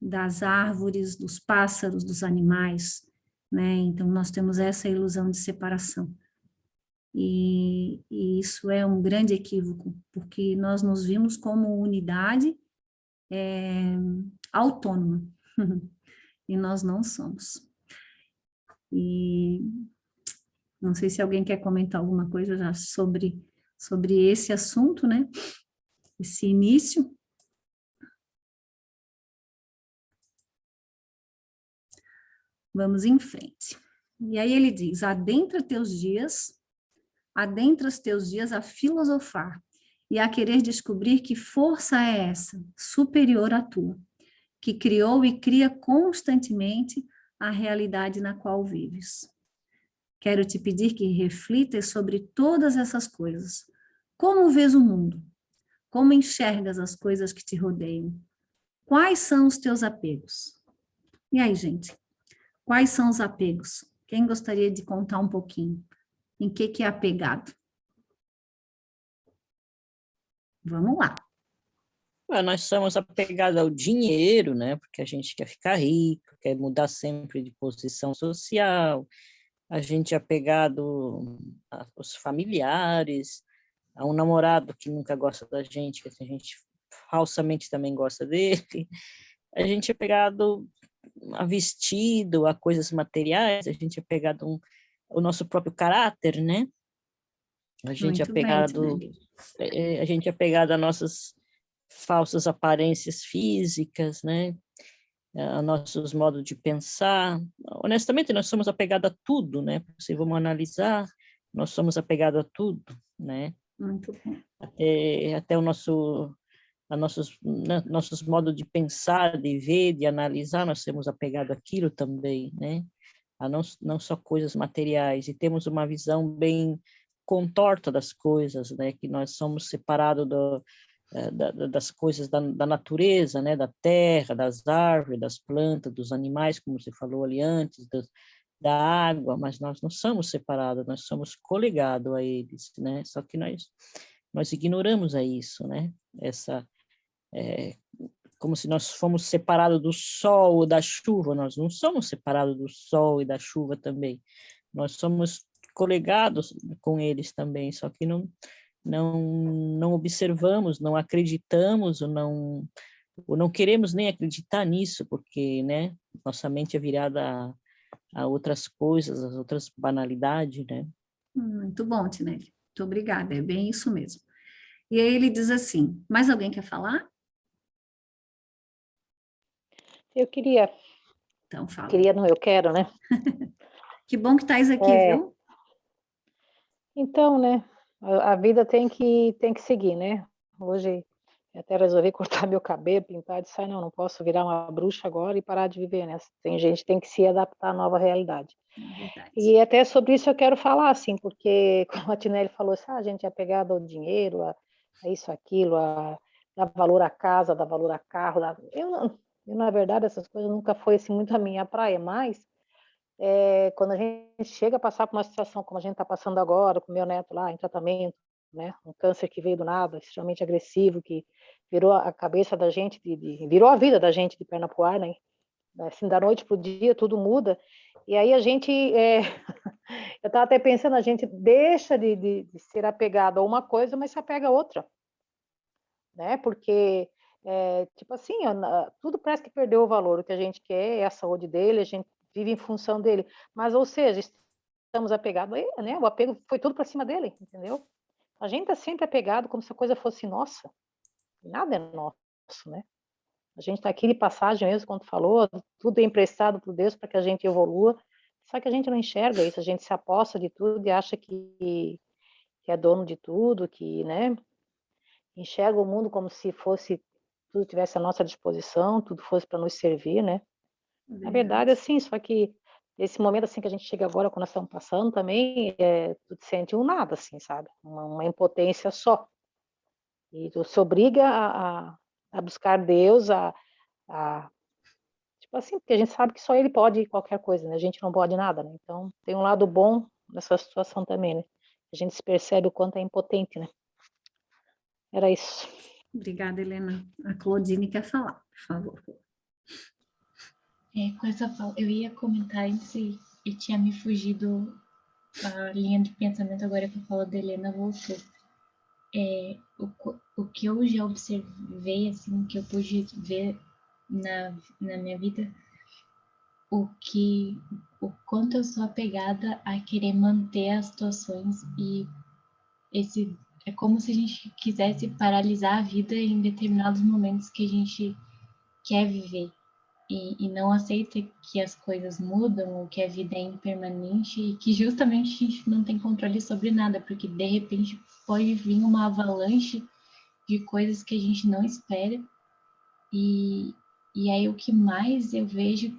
Speaker 1: das árvores, dos pássaros, dos animais, né? Então, nós temos essa ilusão de separação. E isso é um grande equívoco, porque nós nos vimos como unidade autônoma, e nós não somos. E não sei se alguém quer comentar alguma coisa já sobre esse assunto, né? Esse início. Vamos em frente. E aí ele diz: adentra os teus dias a filosofar e a querer descobrir que força é essa, superior à tua, que criou e cria constantemente a realidade na qual vives. Quero te pedir que reflitas sobre todas essas coisas. Como vês o mundo? Como enxergas as coisas que te rodeiam? Quais são os teus apegos? E aí, gente? Quais são os apegos? Quem gostaria de contar um pouquinho? Em que é apegado? Vamos lá.
Speaker 4: Nós somos apegados ao dinheiro, né? Porque a gente quer ficar rico, quer mudar sempre de posição social, a gente é apegado aos familiares, a um namorado que nunca gosta da gente, que a gente falsamente também gosta dele, a gente é apegado a vestido, a coisas materiais, a gente é apegado ao nosso próprio caráter, né? A gente é
Speaker 1: Muito bem,
Speaker 4: apegado,
Speaker 1: Tinelli.
Speaker 4: a gente é apegado a nossas falsas aparências físicas, né? A nossos modos de pensar. Honestamente, nós somos apegados a tudo, né? Se vamos analisar, nós somos apegados a tudo, né?
Speaker 1: Muito bom.
Speaker 4: Até o nossos modos de pensar, de ver, de analisar, nós somos apegados àquilo também, né? A não só coisas materiais, e temos uma visão bem contorta das coisas, né? Que nós somos separados das coisas da natureza, né? Da terra, das árvores, das plantas, dos animais, como você falou ali antes, da água, mas nós não somos separados, nós somos coligados a eles, né? Só que nós ignoramos a isso, né? Como se nós fôssemos separados do sol ou da chuva, nós não somos separados do sol e da chuva também, nós somos coligados com eles também, só que não observamos, não acreditamos, ou não queremos nem acreditar nisso, porque, né, nossa mente é virada a outras coisas, as outras banalidades, né?
Speaker 1: Muito bom, Tinelli. Muito obrigada, é bem isso mesmo. E aí ele diz assim, mais alguém quer falar?
Speaker 5: Eu queria,
Speaker 1: Então fala.
Speaker 5: não, eu quero, né?
Speaker 1: Que bom que estás aqui, viu?
Speaker 5: Então, né, a vida tem que seguir, né? Hoje eu até resolvi cortar meu cabelo, pintar, disse, não posso virar uma bruxa agora e parar de viver, né? Tem gente que tem que se adaptar à nova realidade.
Speaker 1: É verdade.
Speaker 5: E até sobre isso eu quero falar, assim, porque como a Tinelli falou assim, a gente é apegado ao dinheiro, a isso, aquilo, a dar valor à casa, dar valor a carro. Eu, na verdade, essas coisas nunca foi assim, muito a minha praia, mas quando a gente chega a passar por uma situação como a gente está passando agora, com o meu neto lá em tratamento, né, um câncer que veio do nada, extremamente agressivo, que virou a cabeça da gente, virou a vida da gente de perna pro ar, né? Assim, da noite pro dia, tudo muda. E aí a gente, eu estava até pensando, a gente deixa de ser apegado a uma coisa, mas se apega a outra, né? Porque, tipo assim, tudo parece que perdeu o valor. O que a gente quer é a saúde dele, a gente vive em função dele. Mas, ou seja, estamos apegados a ele, né? O apego foi tudo para cima dele, entendeu? A gente está sempre apegado como se a coisa fosse nossa. Nada é nosso, né? A gente está aqui de passagem mesmo, como tu falou, tudo é emprestado por Deus para que a gente evolua. Só que a gente não enxerga isso, a gente se aposta de tudo e acha que é dono de tudo, que, né? Enxerga o mundo como se fosse tudo tivesse à nossa disposição, tudo fosse para nos servir, né? Na verdade, assim, só que esse momento assim que a gente chega agora, quando nós estamos passando também, tu te sente um nada, assim, sabe? Uma impotência só. E tu se obriga a buscar Deus, tipo assim, porque a gente sabe que só Ele pode qualquer coisa, né? A gente não pode nada, né? Então, tem um lado bom nessa situação também, né? A gente se percebe o quanto é impotente, né? Era isso.
Speaker 1: Obrigada, Helena. A Claudine quer falar, por favor.
Speaker 2: Com essa fala, eu ia comentar antes e tinha me fugido a linha de pensamento, agora que a fala da Helena voltou. O que eu já observei, assim, que eu pude ver na minha vida, o quanto eu sou apegada a querer manter as situações e é como se a gente quisesse paralisar a vida em determinados momentos que a gente quer viver e não aceita que as coisas mudam ou que a vida é impermanente e que justamente a gente não tem controle sobre nada, porque de repente pode vir uma avalanche de coisas que a gente não espera e aí o que mais eu vejo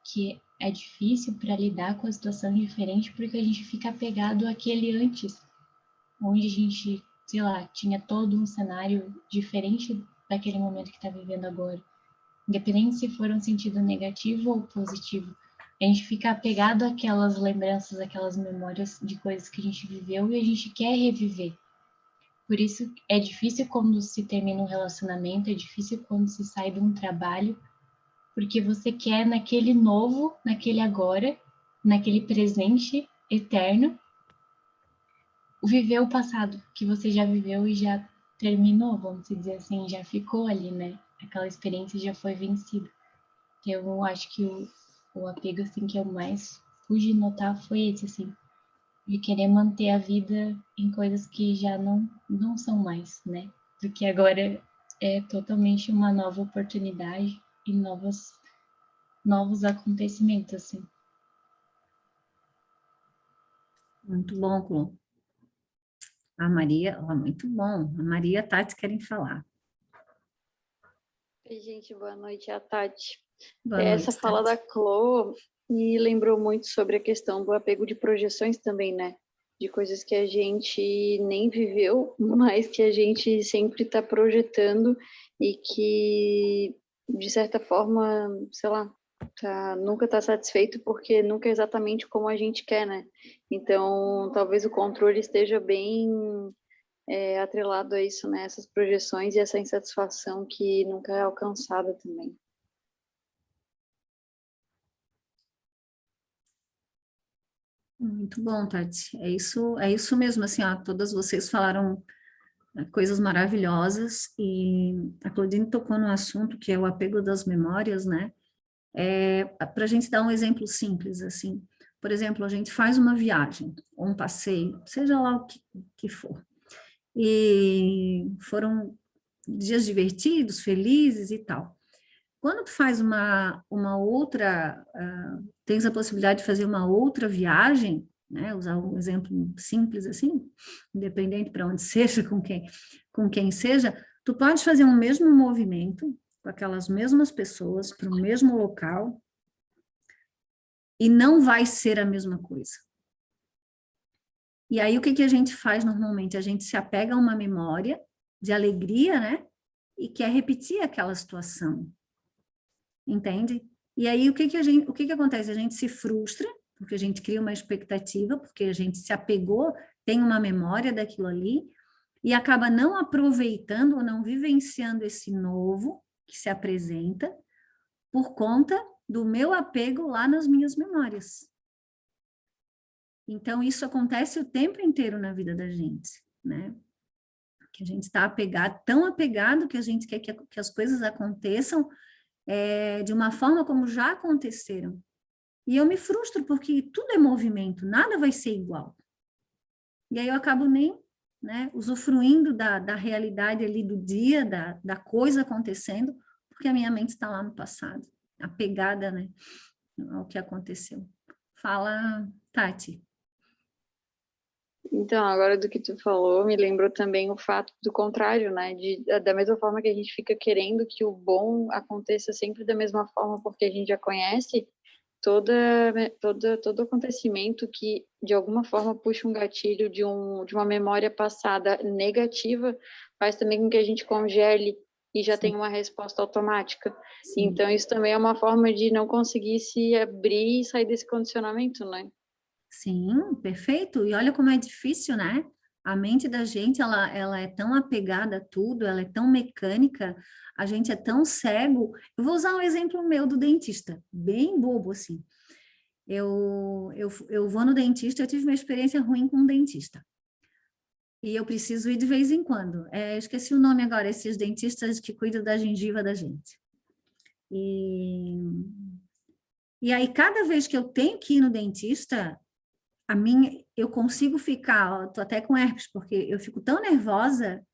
Speaker 2: que é difícil para lidar com a situação diferente porque a gente fica apegado àquele antes, onde a gente, sei lá, tinha todo um cenário diferente daquele momento que está vivendo agora. Independente se for um sentido negativo ou positivo, a gente fica apegado àquelas lembranças, àquelas memórias de coisas que a gente viveu e a gente quer reviver. Por isso é difícil quando se termina um relacionamento, é difícil quando se sai de um trabalho, porque você quer naquele novo, naquele agora, naquele presente eterno, viver o passado que você já viveu e já terminou, vamos dizer assim, já ficou ali, né? Aquela experiência já foi vencida. Eu acho que o apego, assim, que eu mais pude notar foi esse, assim, de querer manter a vida em coisas que já não são mais, né? Porque agora é totalmente uma nova oportunidade e novos acontecimentos, assim.
Speaker 1: Muito bom, Clô. A Maria, ó, muito bom. A Maria e a Tati querem falar.
Speaker 6: Oi, gente, boa noite, é a Tati.
Speaker 1: Boa
Speaker 6: Essa
Speaker 1: noite,
Speaker 6: fala da
Speaker 1: Tati.
Speaker 6: Clô me lembrou muito sobre a questão do apego de projeções também, né? De coisas que a gente nem viveu, mas que a gente sempre está projetando e que, de certa forma, sei lá, nunca está satisfeito porque nunca é exatamente como a gente quer, né? Então, talvez o controle esteja bem atrelado a isso, né? Essas projeções e essa insatisfação que nunca é alcançada também.
Speaker 1: Muito bom, Tati. É isso mesmo, assim, ó, todas vocês falaram coisas maravilhosas e a Claudine tocou no assunto que é o apego das memórias, né? Para a gente dar um exemplo simples, assim, por exemplo, a gente faz uma viagem, ou um passeio, seja lá o que for, e foram dias divertidos, felizes e tal. Quando tu faz uma outra, tens a possibilidade de fazer uma outra viagem, né, usar um exemplo simples assim, independente para onde seja, com quem seja, tu pode fazer um mesmo movimento com aquelas mesmas pessoas para o mesmo local e não vai ser a mesma coisa. E aí o que a gente faz normalmente? A gente se apega a uma memória de alegria, né? E quer repetir aquela situação. Entende? E aí, o que acontece? A gente se frustra, porque a gente cria uma expectativa, porque a gente se apegou, tem uma memória daquilo ali, e acaba não aproveitando ou não vivenciando esse novo que se apresenta, por conta do meu apego lá nas minhas memórias. Então, isso acontece o tempo inteiro na vida da gente, né? Que a gente está apegado, tão apegado que a gente quer que as coisas aconteçam de uma forma como já aconteceram. E eu me frustro porque tudo é movimento, nada vai ser igual. E aí eu acabo nem, né, usufruindo da realidade ali do dia, da coisa acontecendo, porque a minha mente está lá no passado, apegada, né, ao que aconteceu. Fala, Tati.
Speaker 6: Então, agora do que tu falou, me lembrou também o fato do contrário, né? Da mesma forma que a gente fica querendo que o bom aconteça sempre da mesma forma, porque a gente já conhece todo acontecimento que, de alguma forma, puxa um gatilho de uma memória passada negativa, faz também com que a gente congele e já tenha uma resposta automática.
Speaker 1: Sim.
Speaker 6: Então, isso também é uma forma de não conseguir se abrir e sair desse condicionamento, né?
Speaker 1: Sim, perfeito. E olha como é difícil, né? A mente da gente, ela é tão apegada a tudo, ela é tão mecânica, a gente é tão cego. Eu vou usar um exemplo meu do dentista, bem bobo, assim. Eu vou no dentista, eu tive uma experiência ruim com um dentista. E eu preciso ir de vez em quando. Esqueci o nome agora, esses dentistas que cuidam da gengiva da gente. E aí, cada vez que eu tenho que ir no dentista, eu consigo ficar, tô até com herpes, porque eu fico tão nervosa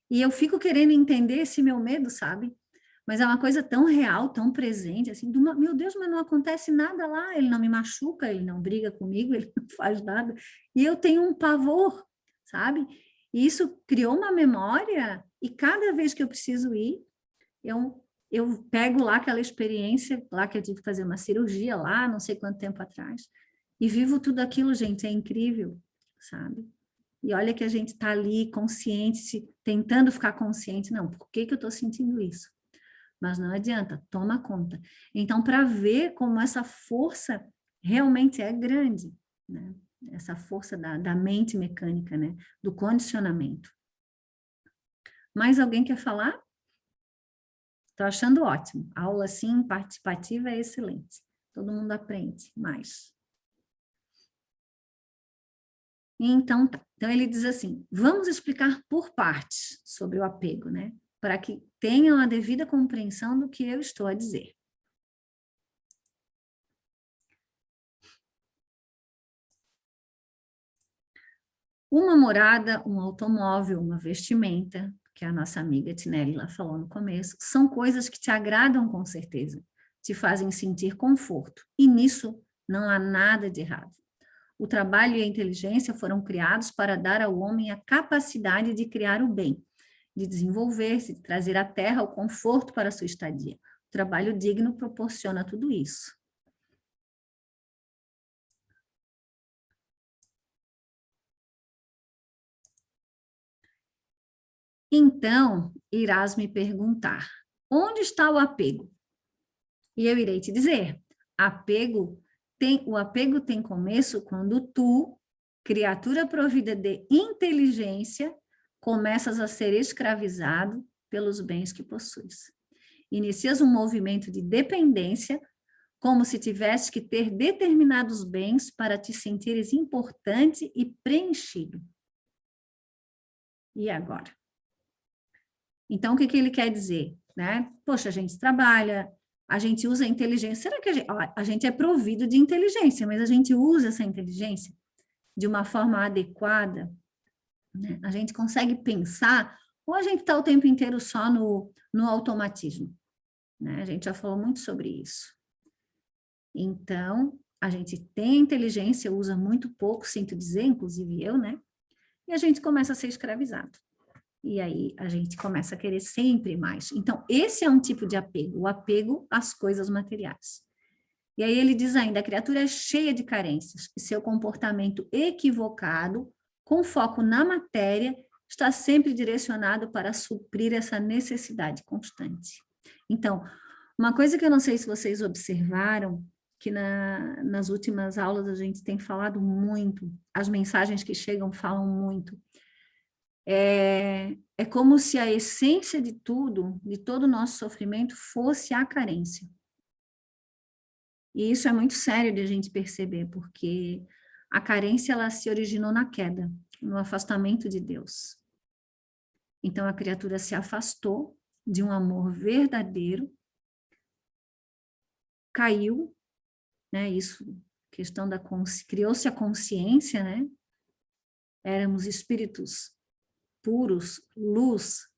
Speaker 1: e eu fico querendo entender esse meu medo, sabe? Mas é uma coisa tão real, tão presente, assim, meu Deus, mas não acontece nada lá, ele não me machuca, ele não briga comigo, ele não faz nada, e eu tenho um pavor, sabe? E isso criou uma memória, e cada vez que eu preciso ir, eu pego lá aquela experiência, lá que eu tive que fazer uma cirurgia lá, não sei quanto tempo atrás, e vivo tudo aquilo, gente, é incrível, sabe? E olha que a gente está ali consciente, tentando ficar consciente, não, por que eu estou sentindo isso? Mas não adianta, toma conta. Então, para ver como essa força realmente é grande, né? Essa força da mente mecânica, né? Do condicionamento. Mais alguém quer falar? Estou achando ótimo. A aula, assim, participativa é excelente. Todo mundo aprende mais. Então, tá. Então, ele diz assim, vamos explicar por partes sobre o apego, né? Para que tenham a devida compreensão do que eu estou a dizer. Uma morada, um automóvel, uma vestimenta, que a nossa amiga Tinelli lá falou no começo, são coisas que te agradam com certeza, te fazem sentir conforto, e nisso não há nada de errado. O trabalho e a inteligência foram criados para dar ao homem a capacidade de criar o bem, de desenvolver-se, de trazer à terra o conforto para a sua estadia. O trabalho digno proporciona tudo isso. Então, irás me perguntar, onde está o apego? E eu irei te dizer, o apego tem começo quando tu, criatura provida de inteligência, começas a ser escravizado pelos bens que possuis. Inicias um movimento de dependência, como se tivesse que ter determinados bens para te sentires importante e preenchido. E agora? Então, o que ele quer dizer? Né? Poxa, a gente trabalha, a gente usa a inteligência. Será que a gente é provido de inteligência, mas a gente usa essa inteligência de uma forma adequada? Né? A gente consegue pensar, ou a gente está o tempo inteiro só no automatismo? Né? A gente já falou muito sobre isso. Então, a gente tem inteligência, usa muito pouco, sinto dizer, inclusive eu, né? E a gente começa a ser escravizado. E aí a gente começa a querer sempre mais. Então, esse é um tipo de apego, o apego às coisas materiais. E aí ele diz ainda, a criatura é cheia de carências, e seu comportamento equivocado, com foco na matéria, está sempre direcionado para suprir essa necessidade constante. Então, uma coisa que eu não sei se vocês observaram, que nas últimas aulas a gente tem falado muito, as mensagens que chegam falam muito, é como se a essência de tudo, de todo o nosso sofrimento, fosse a carência. E isso é muito sério de a gente perceber, porque a carência, ela se originou na queda, no afastamento de Deus. Então, a criatura se afastou de um amor verdadeiro, caiu, né, isso, questão da criou-se a consciência, né, éramos espíritos puros, luz,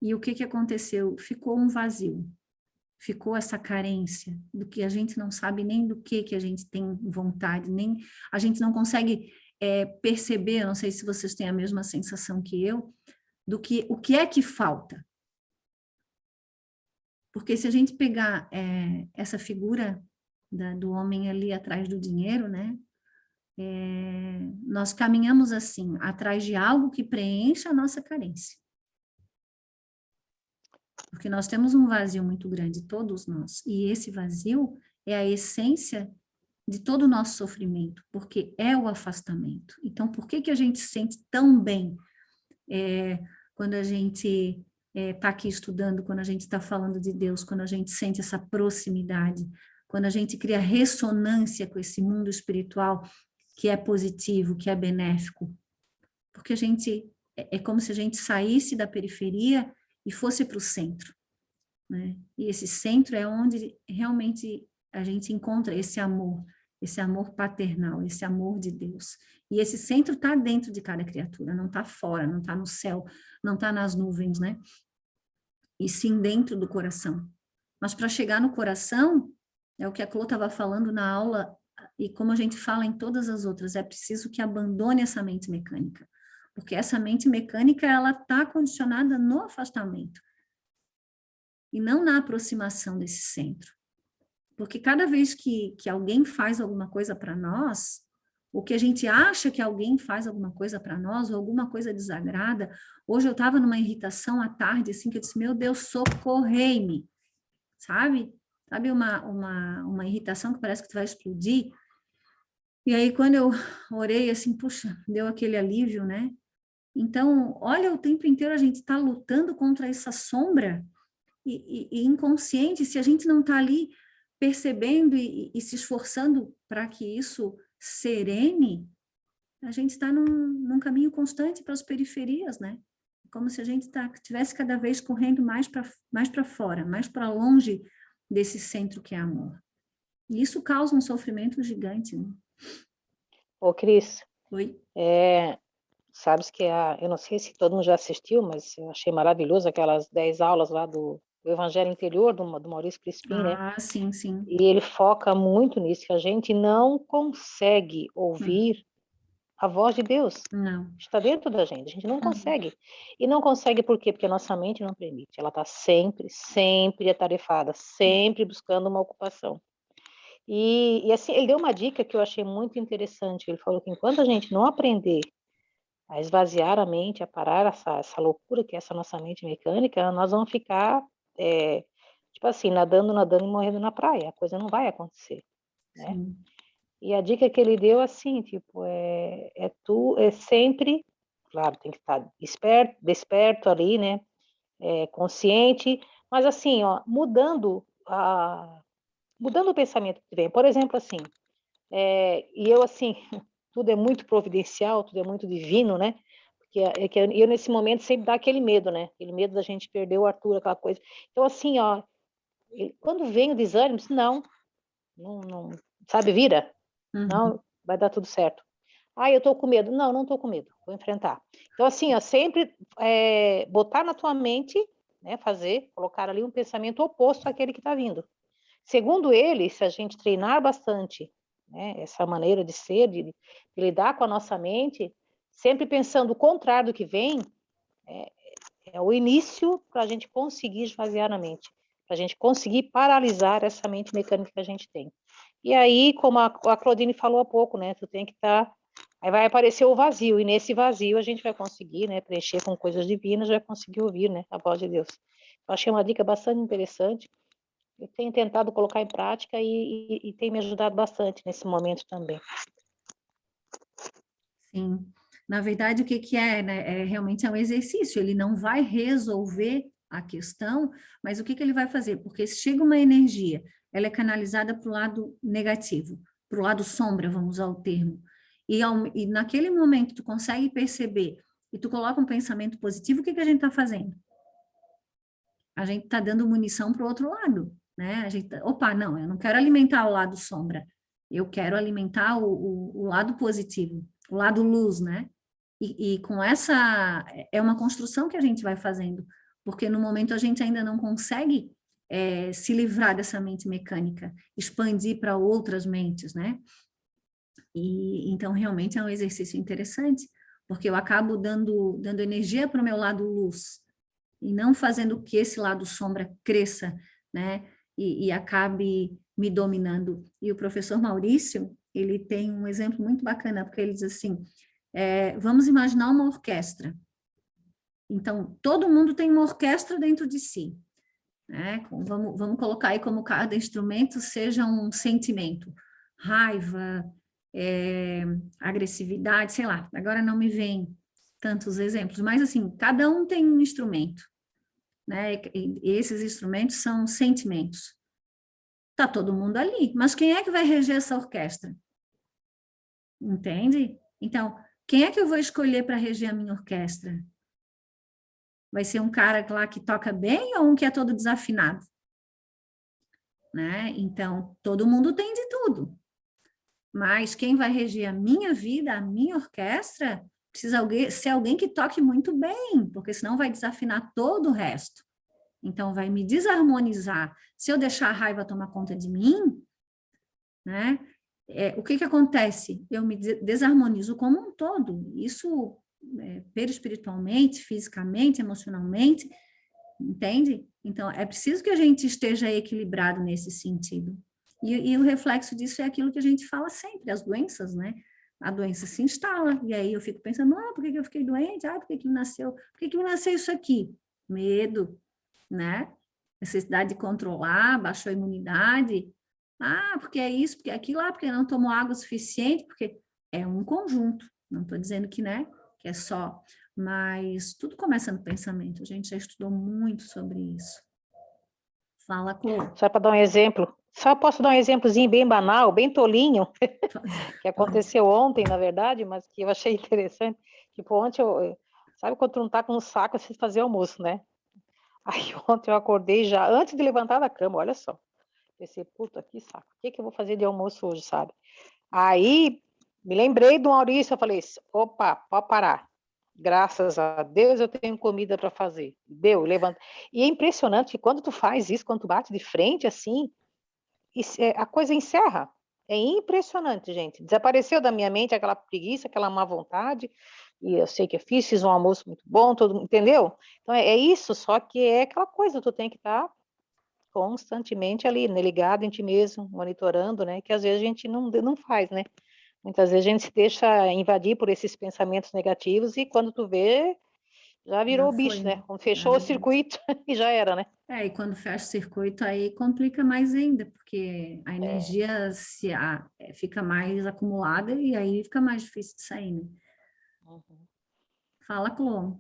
Speaker 1: e o que aconteceu? Ficou um vazio, ficou essa carência, do que a gente não sabe nem do que a gente tem vontade, nem a gente não consegue perceber, eu não sei se vocês têm a mesma sensação que eu, o que é que falta. Porque se a gente pegar essa figura do homem ali atrás do dinheiro, né, nós caminhamos assim, atrás de algo que preencha a nossa carência. Porque nós temos um vazio muito grande, todos nós, e esse vazio é a essência de todo o nosso sofrimento, porque é o afastamento. Então, por que a gente se sente tão bem quando a gente está aqui estudando, quando a gente está falando de Deus, quando a gente sente essa proximidade, quando a gente cria ressonância com esse mundo espiritual que é positivo, que é benéfico? Porque a gente, é como se a gente saísse da periferia e fosse para o centro, né? E esse centro é onde realmente a gente encontra esse amor paternal, esse amor de Deus. E esse centro está dentro de cada criatura, não está fora, não está no céu, não está nas nuvens, né? E sim dentro do coração. Mas para chegar no coração, é o que a Clô estava falando na aula, e como a gente fala em todas as outras, é preciso que abandone essa mente mecânica. Porque essa mente mecânica, ela está condicionada no afastamento. E não na aproximação desse centro. Porque cada vez que alguém faz alguma coisa para nós, ou que a gente acha que alguém faz alguma coisa para nós, ou alguma coisa desagrada, hoje eu estava numa irritação à tarde, assim, que eu disse, meu Deus, socorrei-me, sabe? Sabe uma irritação que parece que tu vai explodir? E aí, quando eu orei, assim, puxa, deu aquele alívio, né? Então, olha, o tempo inteiro a gente está lutando contra essa sombra e inconsciente, se a gente não está ali percebendo e se esforçando para que isso serene, a gente está num caminho constante para as periferias, né? Como se a gente estivesse cada vez correndo mais para fora, mais para longe desse centro que é amor. E isso causa um sofrimento gigante, né?
Speaker 5: Ô, Cris,
Speaker 1: Oi?
Speaker 5: sabes que eu não sei se todo mundo já assistiu, mas eu achei maravilhoso aquelas 10 aulas lá do Evangelho Interior, do Maurício Crispim, né?
Speaker 1: Ah, sim, sim.
Speaker 5: E ele foca muito nisso, que a gente não consegue ouvir a voz de Deus.
Speaker 1: Não.
Speaker 5: Está dentro da gente, a gente não consegue. E não consegue por quê? Porque a nossa mente não permite. Ela está sempre, sempre atarefada, sempre buscando uma ocupação. E assim, ele deu uma dica que eu achei muito interessante. Ele falou que enquanto a gente não aprender a esvaziar a mente, a parar essa loucura que é essa nossa mente mecânica, nós vamos ficar, tipo assim, nadando e morrendo na praia. A coisa não vai acontecer, né?
Speaker 1: Sim.
Speaker 5: E a dica que ele deu, assim, tipo, é sempre, claro, tem que estar desperto ali, né? Consciente, mas assim, ó, mudando o pensamento que vem. Por exemplo, assim, e eu, assim, tudo é muito providencial, tudo é muito divino, né? Porque que eu, nesse momento, sempre dá aquele medo, né? Aquele medo da gente perder o Arthur, aquela coisa. Então, assim, ó, quando vem o desânimo, não, sabe, vira.
Speaker 1: Uhum.
Speaker 5: Não, vai dar tudo certo. Ah, eu tô com medo. Não, não tô com medo. Vou enfrentar. Então, assim, ó, sempre botar na tua mente, né, colocar ali um pensamento oposto àquele que está vindo. Segundo ele, se a gente treinar bastante, né, essa maneira de ser, de lidar com a nossa mente, sempre pensando o contrário do que vem, é o início para a gente conseguir esvaziar a mente, para a gente conseguir paralisar essa mente mecânica que a gente tem. E aí, como a Claudine falou há pouco, né, tu tem que estar... Aí vai aparecer o vazio, e nesse vazio a gente vai conseguir, né, preencher com coisas divinas, vai conseguir ouvir, né, a voz de Deus. Eu achei uma dica bastante interessante. Eu tenho tentado colocar em prática e tem me ajudado bastante nesse momento também.
Speaker 1: Sim. Na verdade, o que é, né? Realmente é um exercício, ele não vai resolver a questão, mas o que ele vai fazer? Porque se chega uma energia, ela é canalizada para o lado negativo, para o lado sombra, vamos usar o termo, e naquele momento tu consegue perceber, e tu coloca um pensamento positivo, o que a gente está fazendo? A gente está dando munição para o outro lado, né? A gente, opa, não, eu não quero alimentar o lado sombra, eu quero alimentar o lado positivo, o lado luz, né? E com essa, é uma construção que a gente vai fazendo, porque no momento a gente ainda não consegue se livrar dessa mente mecânica, expandir para outras mentes, né? E então realmente é um exercício interessante, porque eu acabo dando energia para o meu lado luz, e não fazendo que esse lado sombra cresça, né, e acabe me dominando. E o professor Maurício, ele tem um exemplo muito bacana, porque ele diz assim, vamos imaginar uma orquestra. Então, todo mundo tem uma orquestra dentro de si, né? Vamos colocar aí como cada instrumento seja um sentimento, raiva, agressividade, sei lá, agora não me vem tantos exemplos, mas assim, cada um tem um instrumento, né? E esses instrumentos são sentimentos. Tá todo mundo ali, mas quem é que vai reger essa orquestra? Entende? Então, quem é que eu vou escolher para reger a minha orquestra? Vai ser um cara lá que toca bem ou um que é todo desafinado? Né? Então, todo mundo tem de tudo. Mas quem vai reger a minha vida, a minha orquestra, precisa ser alguém que toque muito bem, porque senão vai desafinar todo o resto. Então, vai me desarmonizar. Se eu deixar a raiva tomar conta de mim, né? O que acontece? Eu me desarmonizo como um todo. Isso, perispiritualmente, fisicamente, emocionalmente, entende? Então, é preciso que a gente esteja equilibrado nesse sentido. E o reflexo disso é aquilo que a gente fala sempre, as doenças, né? A doença se instala, e aí eu fico pensando, por que eu fiquei doente? Por que nasceu? Por que me nasceu isso aqui? Medo, né? Necessidade de controlar, baixou a imunidade. Porque é isso, porque é aquilo, porque não tomou água suficiente, porque é um conjunto. Não estou dizendo que, né, que é só. Mas tudo começa no pensamento, a gente já estudou muito sobre isso. Fala, Clô.
Speaker 5: Só para dar um exemplo, só posso dar um exemplozinho bem banal, bem tolinho, que aconteceu ontem, na verdade, mas que eu achei interessante. Tipo, ontem sabe quando tu não tá com um saco assim de fazer almoço, né? Aí ontem eu acordei já, antes de levantar da cama, olha só. Pensei, puta, que saco, o que que eu vou fazer de almoço hoje, sabe? Aí me lembrei do Maurício, eu falei, opa, pode parar. Graças a Deus eu tenho comida para fazer. Deu, levanta. E é impressionante que quando tu faz isso, quando tu bate de frente assim, a coisa encerra. É impressionante, gente. Desapareceu da minha mente aquela preguiça, aquela má vontade. E eu sei que eu fiz um almoço muito bom, todo, entendeu? Então é isso, só que é aquela coisa, tu tem que estar constantemente ali, né, ligado em ti mesmo, monitorando, né? Que às vezes a gente não faz, né? Muitas vezes a gente se deixa invadir por esses pensamentos negativos e quando tu vê, já
Speaker 1: Já
Speaker 5: virou o
Speaker 1: foi,
Speaker 5: bicho,
Speaker 1: né?
Speaker 5: né? Quando fechou o circuito e já era, né?
Speaker 1: E quando fecha o circuito, aí complica mais ainda, porque a
Speaker 5: É.
Speaker 1: energia fica mais acumulada e aí fica mais difícil de sair, né?
Speaker 5: Uhum.
Speaker 1: Fala, Clô.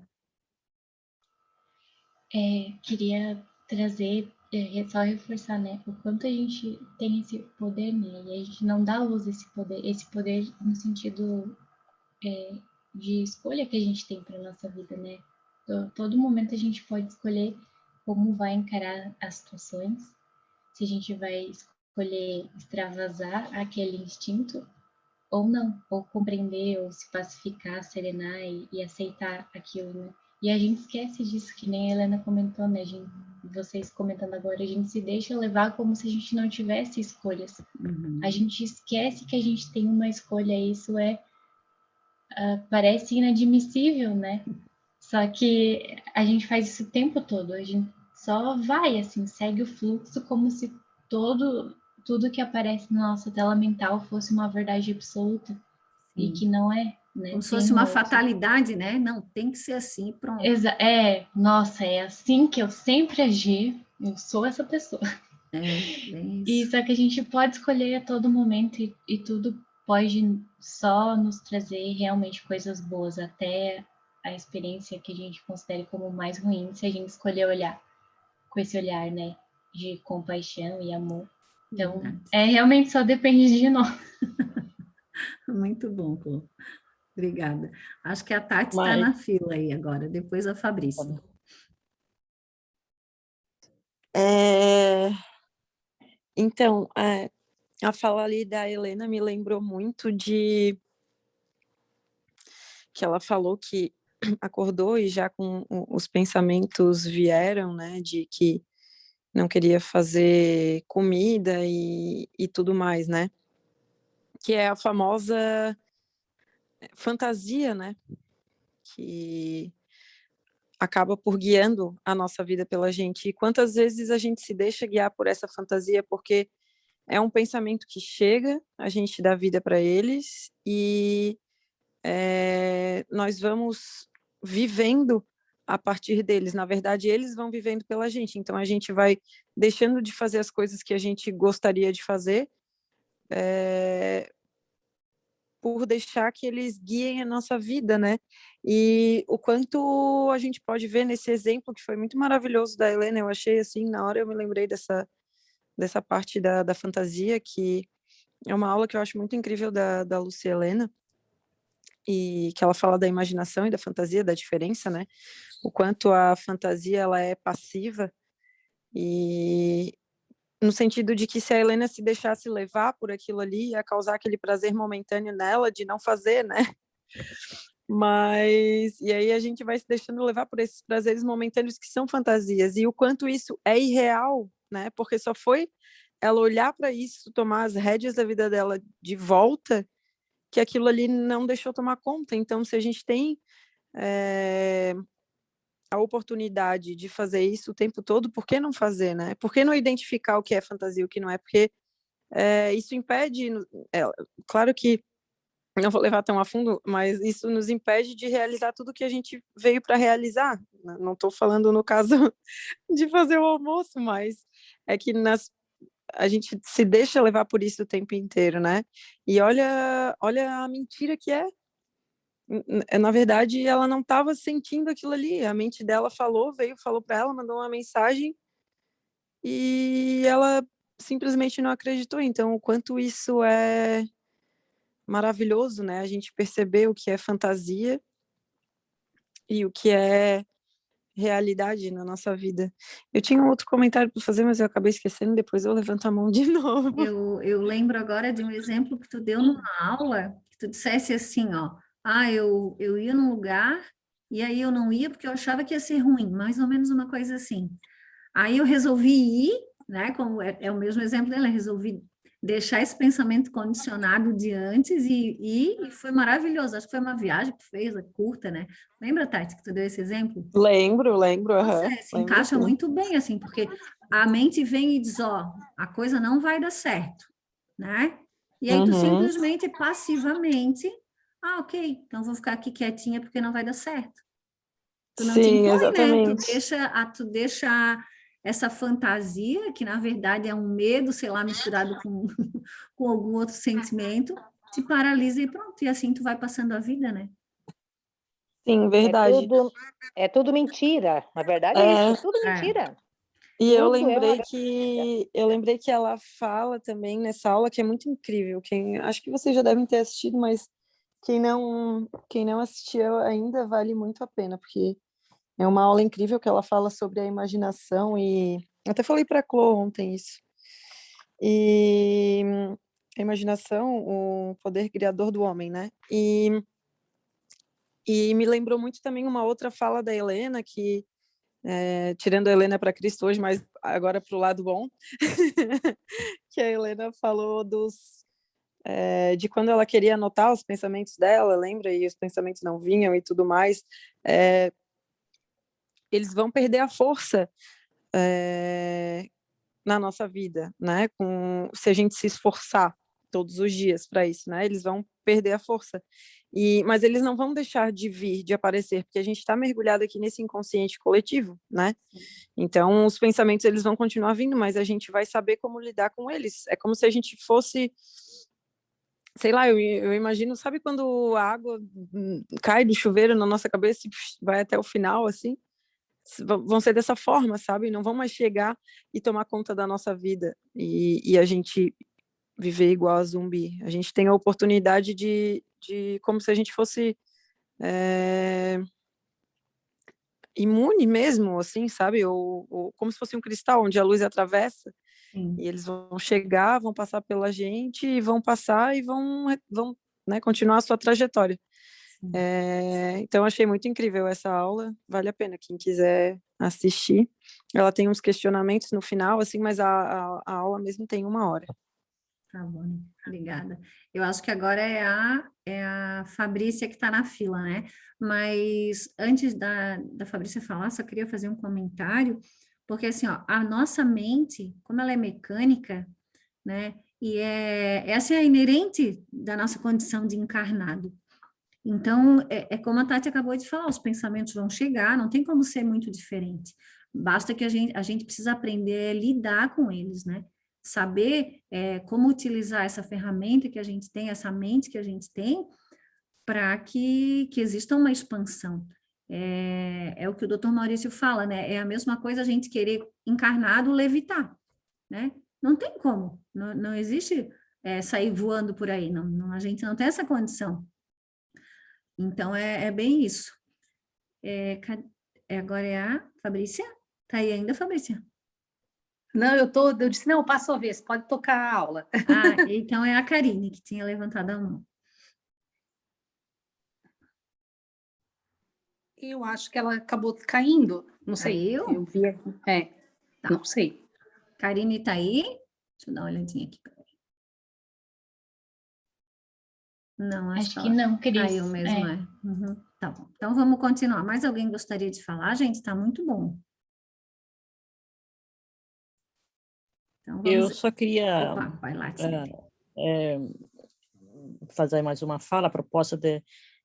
Speaker 2: Queria trazer, só reforçar, né, o quanto a gente tem esse poder, né, e a gente não dá luz a esse poder no sentido de escolha que a gente tem para nossa vida, né? Todo momento a gente pode escolher como vai encarar as situações, se a gente vai escolher extravasar aquele instinto ou não, ou compreender, ou se pacificar, serenar e aceitar aquilo, né? E a gente esquece disso, que nem a Helena comentou, né? Vocês comentando agora, a gente se deixa levar como se a gente não tivesse escolhas.
Speaker 1: Uhum.
Speaker 2: A gente esquece que a gente tem uma escolha, e isso parece inadmissível, né? Só que a gente faz isso o tempo todo, a gente só vai, assim, segue o fluxo como se tudo que aparece na nossa tela mental fosse uma verdade absoluta. E
Speaker 1: Sim.
Speaker 2: que não é, né?
Speaker 1: Como se
Speaker 2: Tem
Speaker 1: fosse
Speaker 2: um
Speaker 1: uma
Speaker 2: outro.
Speaker 1: fatalidade, né? Não, tem que ser assim, pronto.
Speaker 2: Nossa, é assim que eu sempre agi, eu sou essa pessoa.
Speaker 1: Bem
Speaker 2: E
Speaker 1: isso.
Speaker 2: só que a gente pode escolher a todo momento e tudo pode só nos trazer realmente coisas boas, até a experiência que a gente considere como mais ruim, se a gente escolher olhar com esse olhar, né, de compaixão e amor. Então,
Speaker 1: Verdade.
Speaker 2: realmente só depende de nós.
Speaker 1: Muito bom, Clô. Obrigada. Acho que a Tati está
Speaker 4: Mas,
Speaker 1: na fila aí agora, depois a Fabrício.
Speaker 7: É, então, a fala ali da Helena me lembrou muito de que ela falou que acordou e já com os pensamentos vieram, né, de que não queria fazer comida e tudo mais, né? Que é a famosa fantasia, né? Que acaba por guiando a nossa vida pela gente. E quantas vezes a gente se deixa guiar por essa fantasia porque é um pensamento que chega, a gente dá vida para eles e nós vamos vivendo a partir deles. Na verdade, eles vão vivendo pela gente. Então, a gente vai deixando de fazer as coisas que a gente gostaria de fazer por deixar que eles guiem a nossa vida, né? E o quanto a gente pode ver nesse exemplo, que foi muito maravilhoso da Helena, eu achei assim, na hora eu me lembrei dessa parte da fantasia, que é uma aula que eu acho muito incrível da Lucia Helena, e que ela fala da imaginação e da fantasia, da diferença, né? O quanto a fantasia ela é passiva e no sentido de que se a Helena se deixasse levar por aquilo ali, ia causar aquele prazer momentâneo nela de não fazer, né? Mas e aí a gente vai se deixando levar por esses prazeres momentâneos que são fantasias e o quanto isso é irreal, né? Porque só foi ela olhar para isso, tomar as rédeas da vida dela de volta, que aquilo ali não deixou tomar conta. Então, se a gente tem a oportunidade de fazer isso o tempo todo, por que não fazer, né? Por que não identificar o que é fantasia e o que não é? Porque isso impede, claro que não vou levar tão a fundo, mas isso nos impede de realizar tudo que a gente veio para realizar. Não estou falando no caso de fazer o almoço, mas é que a gente se deixa levar por isso o tempo inteiro, né? E olha a mentira que é. na verdade, ela não estava sentindo aquilo ali. A mente dela falou para ela, mandou uma mensagem e ela simplesmente não acreditou. Então, o quanto isso é maravilhoso, né? A gente perceber o que é fantasia e o que é realidade na nossa vida. Eu tinha um outro comentário para fazer, mas eu acabei esquecendo, depois eu levanto a mão de novo.
Speaker 1: Eu lembro agora de um exemplo que tu deu numa aula, que tu dissesse assim, ó, eu ia num lugar e aí eu não ia porque eu achava que ia ser ruim, mais ou menos uma coisa assim. Aí eu resolvi ir, né, como é o mesmo exemplo dela, resolvi deixar esse pensamento condicionado de antes e foi maravilhoso. Acho que foi uma viagem que tu fez, curta, né? Lembra, Tati, que tu deu esse exemplo?
Speaker 7: Lembro,
Speaker 1: Nossa, se
Speaker 7: lembro
Speaker 1: encaixa
Speaker 7: sim.
Speaker 1: muito bem, assim, porque a mente vem e diz, ó, a coisa não vai dar certo, né? E aí tu simplesmente, passivamente, ok, então vou ficar aqui quietinha porque não vai dar certo. Tu não te
Speaker 7: Sim,
Speaker 1: impõe, né?
Speaker 7: exatamente.
Speaker 1: Tu deixa essa fantasia, que na verdade é um medo, sei lá, misturado com, com algum outro sentimento, te paralisa e pronto, e assim tu vai passando a vida, né?
Speaker 7: Sim, verdade.
Speaker 5: É tudo mentira. Na verdade é
Speaker 7: É,
Speaker 5: isso, tudo mentira.
Speaker 7: e
Speaker 5: Tudo é uma...
Speaker 7: eu lembrei que ela fala também nessa aula que é muito incrível. Acho que vocês já devem ter assistido, mas quem não assistiu ainda vale muito a pena, porque é uma aula incrível que ela fala sobre a imaginação e até falei para a Clô ontem isso. E a imaginação, o poder criador do homem, né? E me lembrou muito também uma outra fala da Helena, que, tirando a Helena para Cristo hoje, mas agora para o lado bom, que a Helena falou de quando ela queria anotar os pensamentos dela, lembra? E os pensamentos não vinham e tudo mais. Eles vão perder a força na nossa vida, né? Se a gente se esforçar todos os dias para isso, né? Eles vão perder a força. Mas eles não vão deixar de vir, de aparecer, porque a gente está mergulhado aqui nesse inconsciente coletivo, né? Então, os pensamentos eles vão continuar vindo, mas a gente vai saber como lidar com eles. É como se a gente fosse, sei lá, eu imagino, sabe quando a água cai do chuveiro na nossa cabeça e vai até o final, assim? Vão ser dessa forma, sabe? Não vão mais chegar e tomar conta da nossa vida e a gente viver igual a zumbi. A gente tem a oportunidade de como se a gente fosse imune mesmo, assim, sabe? Ou como se fosse um cristal onde a luz atravessa.
Speaker 1: Sim.
Speaker 7: E eles vão chegar, vão passar pela gente, e vão passar e vão né, continuar a sua trajetória. Então, achei muito incrível essa aula, vale a pena quem quiser assistir. Ela tem uns questionamentos no final, assim, mas a aula mesmo tem 1 hora.
Speaker 1: Tá bom, obrigada. Eu acho que agora é a Fabrícia que está na fila, né? Mas antes da Fabrícia falar, só queria fazer um comentário, porque assim, ó, a nossa mente, como ela é mecânica, né? E essa é a inerente da nossa condição de encarnado. Então, é como a Tati acabou de falar, os pensamentos vão chegar, não tem como ser muito diferente. Basta que a gente precisa aprender a lidar com eles, né? Saber como utilizar essa ferramenta que a gente tem, essa mente que a gente tem, para que exista uma expansão. É o que o doutor Maurício fala, né? É a mesma coisa a gente querer encarnado levitar, né? Não tem como, não existe sair voando por aí, a gente não tem essa condição. Então, é bem isso. Agora é a Fabrícia? Tá aí ainda, Fabrícia?
Speaker 8: Não, eu disse, não, passo a vez, pode tocar a aula.
Speaker 1: Então é a Karine que tinha levantado a mão.
Speaker 8: Eu acho que ela acabou caindo, não sei.
Speaker 1: Caiu?
Speaker 8: Eu vi aqui.
Speaker 1: Tá.
Speaker 8: Não sei.
Speaker 1: Karine tá aí? Deixa eu dar uma olhadinha aqui. Não,
Speaker 2: Acho que não, Cris.
Speaker 1: caiu mesmo, Uhum. Tá bom. Então vamos continuar. Mais alguém gostaria de falar, gente? Tá muito bom. Então vamos...
Speaker 4: Eu só queria
Speaker 1: Opa, vai lá, Tinelli.
Speaker 4: fazer mais uma fala a propósito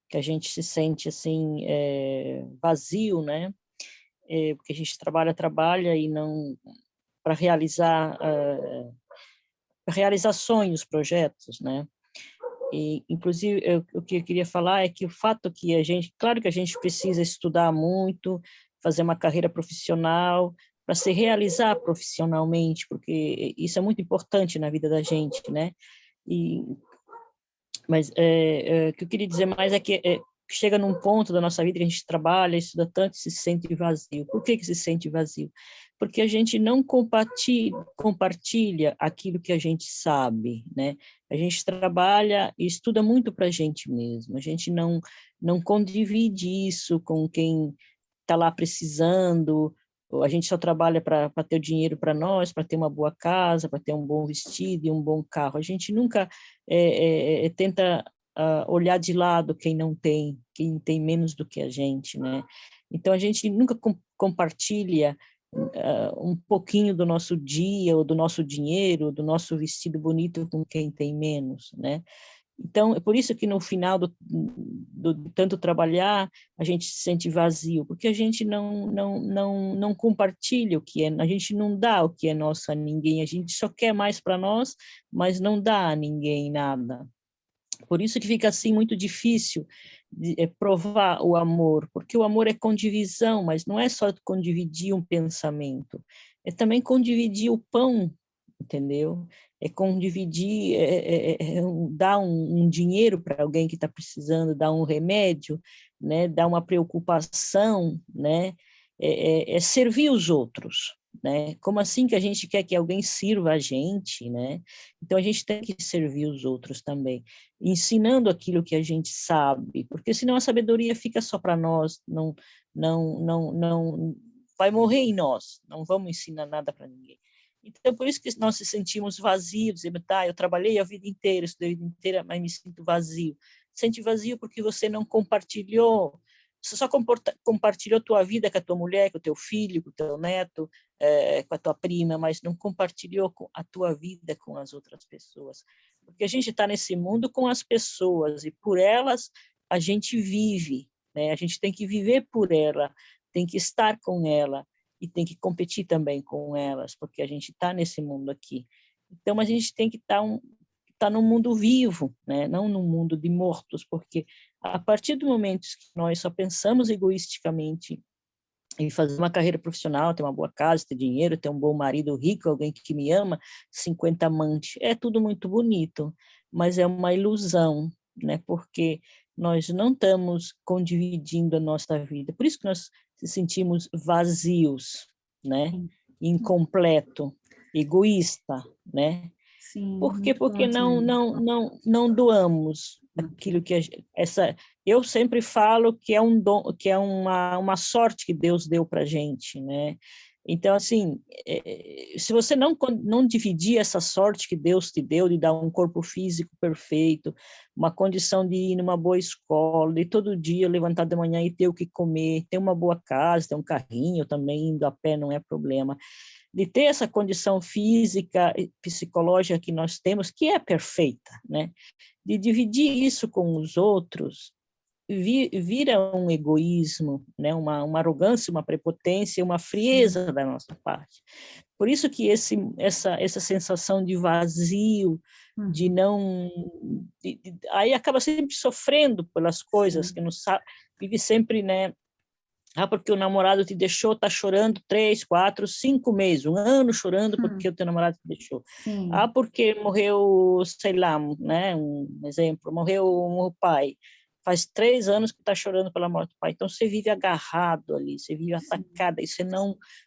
Speaker 4: que a gente se sente assim vazio, né? Porque a gente trabalha e não para realizar sonhos, projetos, né? E, inclusive, o que eu queria falar é que o fato que claro que a gente precisa estudar muito, fazer uma carreira profissional, para se realizar profissionalmente, porque isso é muito importante na vida da gente, né? Mas o que eu queria dizer mais é que chega num ponto da nossa vida que a gente trabalha, estuda tanto e se sente vazio. Por que se sente vazio? Porque a gente não compartilha aquilo que a gente sabe, né? A gente trabalha e estuda muito para a gente mesmo. A gente não condivide isso com quem está lá precisando. Ou a gente só trabalha para ter o dinheiro para nós, para ter uma boa casa, para ter um bom vestido e um bom carro. A gente nunca tenta olhar de lado quem não tem, quem tem menos do que a gente, né? Então, a gente nunca compartilha um pouquinho do nosso dia, ou do nosso dinheiro, do nosso vestido bonito com quem tem menos, né? Então, é por isso que no final do tanto trabalhar, a gente se sente vazio, porque a gente não compartilha o que é, a gente não dá o que é nosso a ninguém, a gente só quer mais para nós, mas não dá a ninguém nada. Por isso que fica assim muito difícil provar o amor, porque o amor é condivisão, mas não é só condividir um pensamento, é também condividir o pão, entendeu? É condividir, dar um dinheiro para alguém que está precisando, dar um remédio, né? Dar uma preocupação, né? É servir os outros, né? Como assim que a gente quer que alguém sirva a gente, né? Então a gente tem que servir os outros também, ensinando aquilo que a gente sabe, porque senão a sabedoria fica só para nós, não vai morrer em nós, não vamos ensinar nada para ninguém. Então, por isso que nós se sentimos vazios, dizendo, tá, eu trabalhei a vida inteira, estudei a vida inteira, mas me sinto vazio. Sente vazio porque você não compartilhou, você só compartilhou a tua vida com a tua mulher, com o teu filho, com o teu neto, com a tua prima, mas não compartilhou a tua vida com as outras pessoas. Porque a gente está nesse mundo com as pessoas e por elas a gente vive, né? A gente tem que viver por ela, tem que estar com ela e tem que competir também com elas, porque a gente está nesse mundo aqui. Então, a gente tem que estar num mundo vivo, né? Não num mundo de mortos, porque a partir do momento que nós só pensamos egoisticamente em fazer uma carreira profissional, ter uma boa casa, ter dinheiro, ter um bom marido rico, alguém que me ama, 50 amantes, é tudo muito bonito, mas é uma ilusão, né? Porque nós não estamos condividindo a nossa vida. Por isso que nós se sentimos vazios, né? Incompleto, egoísta, né?
Speaker 1: Sim,
Speaker 4: Por quê?
Speaker 1: muito bom,
Speaker 4: Porque
Speaker 1: Adriana.
Speaker 4: não doamos aquilo que eu sempre falo que é um dom, que é uma sorte que Deus deu para a gente, né? Então, assim, se você não dividir essa sorte que Deus te deu de dar um corpo físico perfeito, uma condição de ir numa boa escola, de todo dia levantar de manhã e ter o que comer, ter uma boa casa, ter um carrinho também, indo a pé não é problema, de ter essa condição física e psicológica que nós temos, que é perfeita, né? De dividir isso com os outros, vira um egoísmo, né? Uma arrogância, uma prepotência, uma frieza da nossa parte. Por isso que essa sensação de vazio, de não... aí acaba sempre sofrendo pelas coisas, que não sabe, vive sempre, né? Porque o namorado te deixou, tá chorando 3, 4, 5 meses, um ano chorando porque o teu namorado te deixou.
Speaker 1: Sim.
Speaker 4: Porque morreu, sei lá, né, um exemplo, morreu o pai. Faz 3 anos que tá chorando pela morte do pai. Então, você vive agarrado ali, você vive atacada, e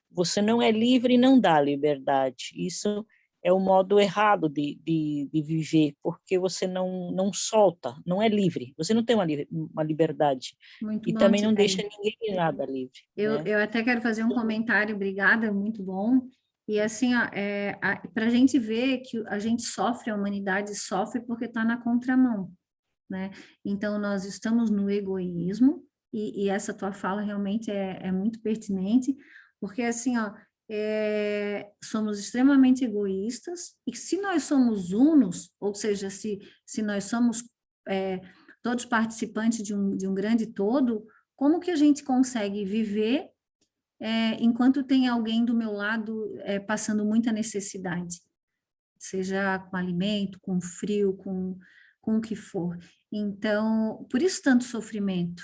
Speaker 4: você não é livre e não dá liberdade. Isso é o modo errado de viver, porque você não solta, não é livre, você não tem uma liberdade.
Speaker 1: Muito
Speaker 4: E
Speaker 1: bom,
Speaker 4: também não
Speaker 1: Tibério.
Speaker 4: deixa ninguém nada livre. Né?
Speaker 1: Eu até quero fazer um comentário, obrigada, muito bom. E assim, para a gente ver que a gente sofre, a humanidade sofre porque está na contramão, né? Então, nós estamos no egoísmo, e essa tua fala realmente é muito pertinente, porque assim, somos extremamente egoístas, e se nós somos unos, ou seja, se nós somos todos participantes de um grande todo, como que a gente consegue viver enquanto tem alguém do meu lado passando muita necessidade? Seja com alimento, com frio, com o que for. Então, por isso tanto sofrimento.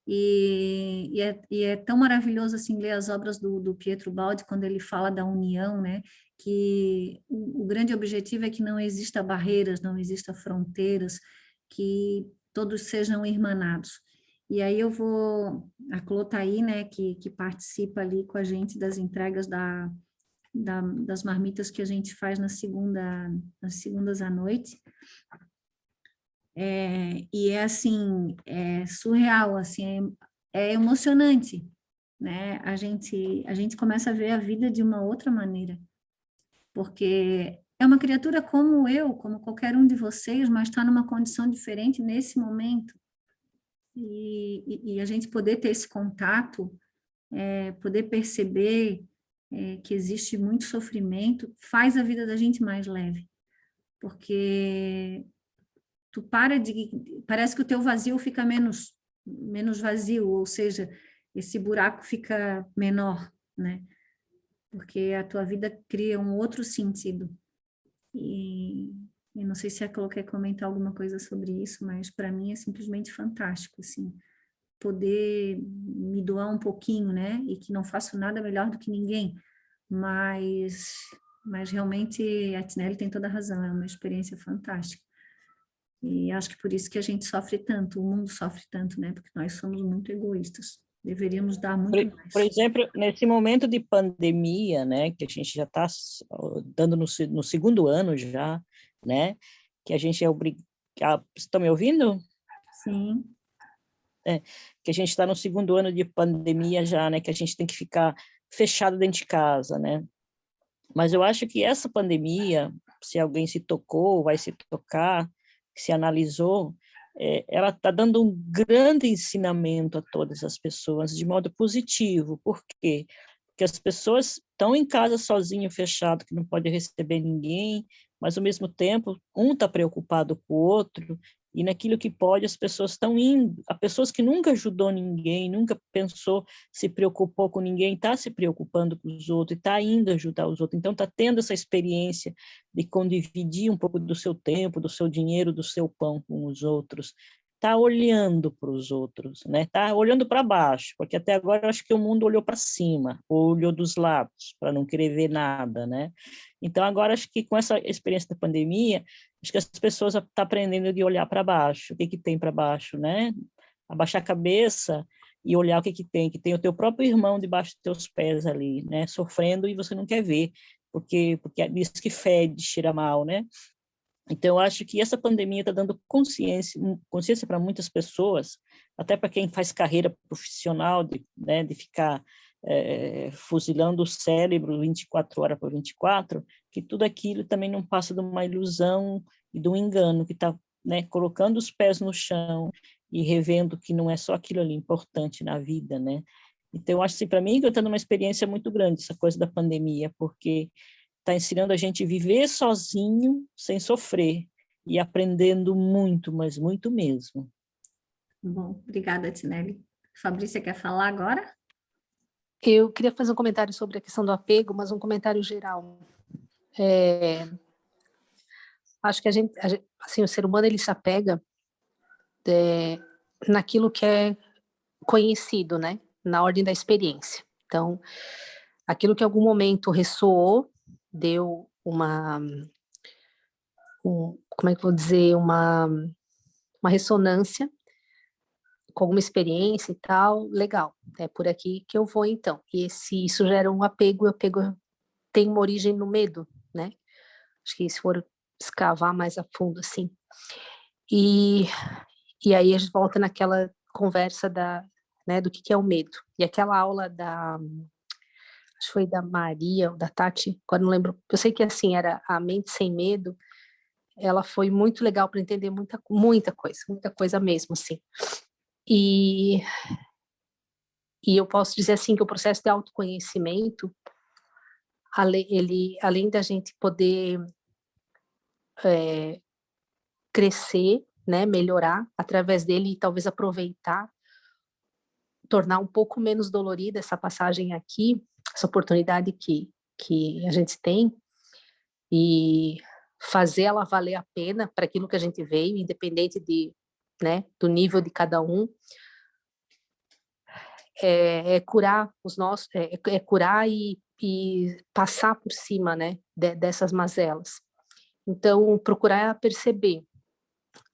Speaker 1: E é tão maravilhoso assim ler as obras do Pietro Baldi quando ele fala da união, né? Que o grande objetivo é que não exista barreiras, não exista fronteiras, que todos sejam irmanados. E aí a Clô tá aí, né? Que participa ali com a gente das entregas das marmitas que a gente faz nas segundas à noite. E é assim, é surreal, assim, é emocionante, né? A gente começa a ver a vida de uma outra maneira, porque é uma criatura como eu, como qualquer um de vocês, mas está numa condição diferente nesse momento. E a gente poder ter esse contato, poder perceber que existe muito sofrimento, faz a vida da gente mais leve, porque parece que o teu vazio fica menos vazio, ou seja, esse buraco fica menor, né? Porque a tua vida cria um outro sentido. E eu não sei se a Clô quer comentar alguma coisa sobre isso, mas para mim é simplesmente fantástico, assim, poder me doar um pouquinho, né? E que não faço nada melhor do que ninguém, mas realmente a Tinelli tem toda a razão, é uma experiência fantástica. E acho que por isso que a gente sofre tanto, o mundo sofre tanto, né? Porque nós somos muito egoístas. Deveríamos dar muito mais.
Speaker 4: Por exemplo, nesse momento de pandemia, né, que a gente já está dando no segundo ano já, né, que a gente é obrigado... Estão me ouvindo?
Speaker 1: Sim.
Speaker 4: Que a gente está no segundo ano de pandemia já, né, que a gente tem que ficar fechado dentro de casa, né? Mas eu acho que essa pandemia, se alguém se tocou, vai se tocar, se analisou, ela está dando um grande ensinamento a todas as pessoas, de modo positivo. Por quê? Porque as pessoas estão em casa sozinho, fechado, que não pode receber ninguém, mas, ao mesmo tempo, um está preocupado com o outro, e naquilo que pode, as pessoas estão indo. Há pessoas que nunca ajudou ninguém, nunca pensou, se preocupou com ninguém, está se preocupando com os outros, está indo ajudar os outros. Então, está tendo essa experiência de condividir um pouco do seu tempo, do seu dinheiro, do seu pão com os outros. Está olhando para os outros, né? Está olhando para baixo, porque até agora eu acho que o mundo olhou para cima, olhou dos lados, para não querer ver nada, né? Então, agora acho que com essa experiência da pandemia, acho que as pessoas estão aprendendo de olhar para baixo, o que tem para baixo, né? Abaixar a cabeça e olhar o que tem o teu próprio irmão debaixo dos teus pés ali, né? Sofrendo e você não quer ver, porque diz que fede, cheira mal, né? Então, eu acho que essa pandemia está dando consciência para muitas pessoas, até para quem faz carreira profissional, né, de ficar fuzilando o cérebro 24 horas por 24, que tudo aquilo também não passa de uma ilusão e de um engano, que está, né, colocando os pés no chão e revendo que não é só aquilo ali importante na vida, né? Então, eu acho que, para mim, que eu estou numa experiência muito grande, essa coisa da pandemia, porque está ensinando a gente a viver sozinho, sem sofrer, e aprendendo muito, mas muito mesmo.
Speaker 1: Bom, obrigada, Tinelli. Fabrícia, quer falar agora?
Speaker 8: Eu queria fazer um comentário sobre a questão do apego, mas um comentário geral. Acho que a gente, assim, o ser humano ele se apega naquilo que é conhecido, né? Na ordem da experiência. Então, aquilo que em algum momento ressoou, deu como é que eu vou dizer, uma ressonância com alguma experiência e tal, legal, é por aqui que eu vou então. E se isso gera um apego, o apego tem uma origem no medo, né? Acho que se for escavar mais a fundo, assim. E aí a gente volta naquela conversa né, do que é o medo. E aquela aula acho que foi da Maria ou da Tati, agora não lembro, eu sei que assim, era a mente sem medo, ela foi muito legal para entender muita coisa mesmo, assim. E eu posso dizer assim que o processo de autoconhecimento, além da gente poder crescer, né, melhorar através dele e talvez aproveitar, tornar um pouco menos dolorida essa passagem aqui, essa oportunidade que a gente tem, e fazer ela valer a pena para aquilo que a gente veio, independente né, do nível de cada um, é curar os nossos, é curar e passar por cima, né, dessas mazelas. Então, procurar perceber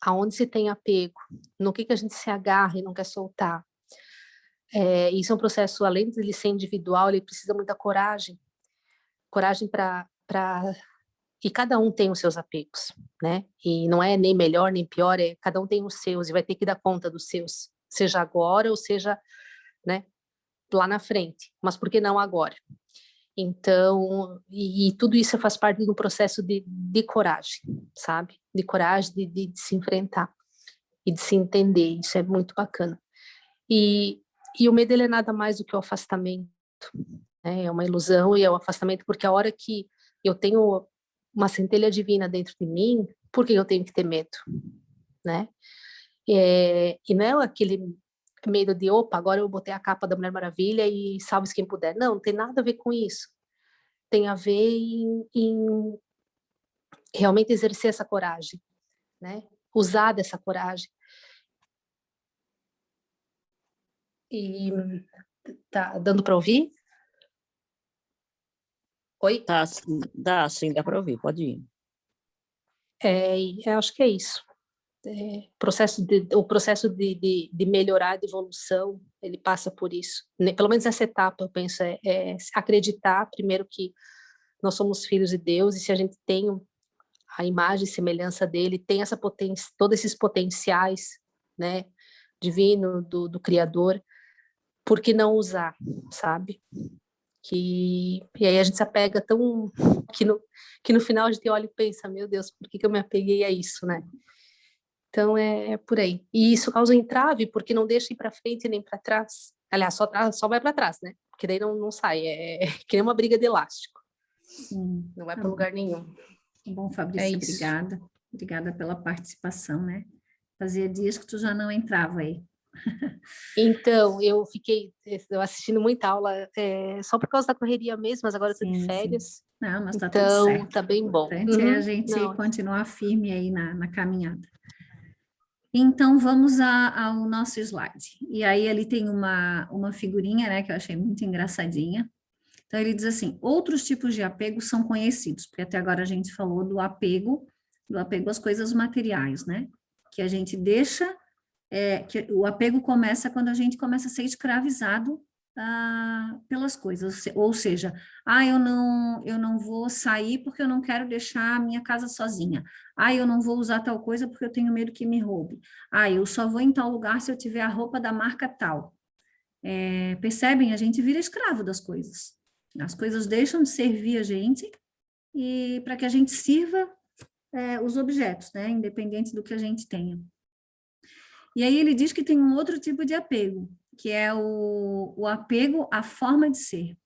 Speaker 8: aonde se tem apego, no que a gente se agarra e não quer soltar. Isso é um processo, além de ele ser individual, ele precisa muita coragem para e cada um tem os seus apegos, né? E não é nem melhor nem pior, cada um tem os seus e vai ter que dar conta dos seus, seja agora ou seja, né, lá na frente. Mas por que não agora? Então, e tudo isso faz parte de um processo de coragem, sabe? De coragem de se enfrentar e de se entender. Isso é muito bacana. E o medo, ele é nada mais do que o afastamento, né? É uma ilusão e é o afastamento, porque a hora que eu tenho uma centelha divina dentro de mim, por que eu tenho que ter medo, né? E não é aquele medo de, opa, agora eu botei a capa da Mulher Maravilha e salve-se quem puder. Não tem nada a ver com isso. Tem a ver em realmente exercer essa coragem, né? Usar dessa coragem. E tá dando para ouvir? Oi?
Speaker 4: Tá, dá para ouvir, pode ir.
Speaker 8: Eu acho que é isso. O processo de melhorar, de evolução, ele passa por isso. Pelo menos essa etapa, eu penso, acreditar, primeiro, que nós somos filhos de Deus, e se a gente tem a imagem e semelhança dele, tem essa potência, todos esses potenciais, né, divino do Criador, por que não usar, sabe? E aí a gente se apega tão... que no final a gente olha e pensa, meu Deus, por que eu me apeguei a isso, né? Então, é por aí. E isso causa um entrave, porque não deixa ir para frente nem para trás. Aliás, só vai para trás, né? Porque daí não sai. É que nem uma briga de elástico.
Speaker 1: Sim,
Speaker 8: Não vai para lugar nenhum.
Speaker 1: Bom, Fabrícia, obrigada. Obrigada pela participação, né? Fazia dias que tu já não entrava aí.
Speaker 8: Então, eu fiquei assistindo muita aula só por causa da correria mesmo, mas agora eu tô de férias.
Speaker 1: Sim. Não, mas tá tudo
Speaker 8: então,
Speaker 1: certo.
Speaker 8: tá bem bom.
Speaker 1: O importante é a gente continuar firme aí na caminhada. Então, vamos ao nosso slide. E aí, ali tem uma figurinha, né, que eu achei muito engraçadinha. Então, ele diz assim, outros tipos de apego são conhecidos, porque até agora a gente falou do apego às coisas materiais, né? Que a gente deixa, que o apego começa quando a gente começa a ser escravizado pelas coisas, ou seja, eu não vou sair porque eu não quero deixar a minha casa sozinha, eu não vou usar tal coisa porque eu tenho medo que me roube, eu só vou em tal lugar se eu tiver a roupa da marca tal. Percebem? A gente vira escravo das coisas. As coisas deixam de servir a gente e para que a gente sirva os objetos, né? Independente do que a gente tenha. E aí ele diz que tem um outro tipo de apego, que é o apego à forma de ser.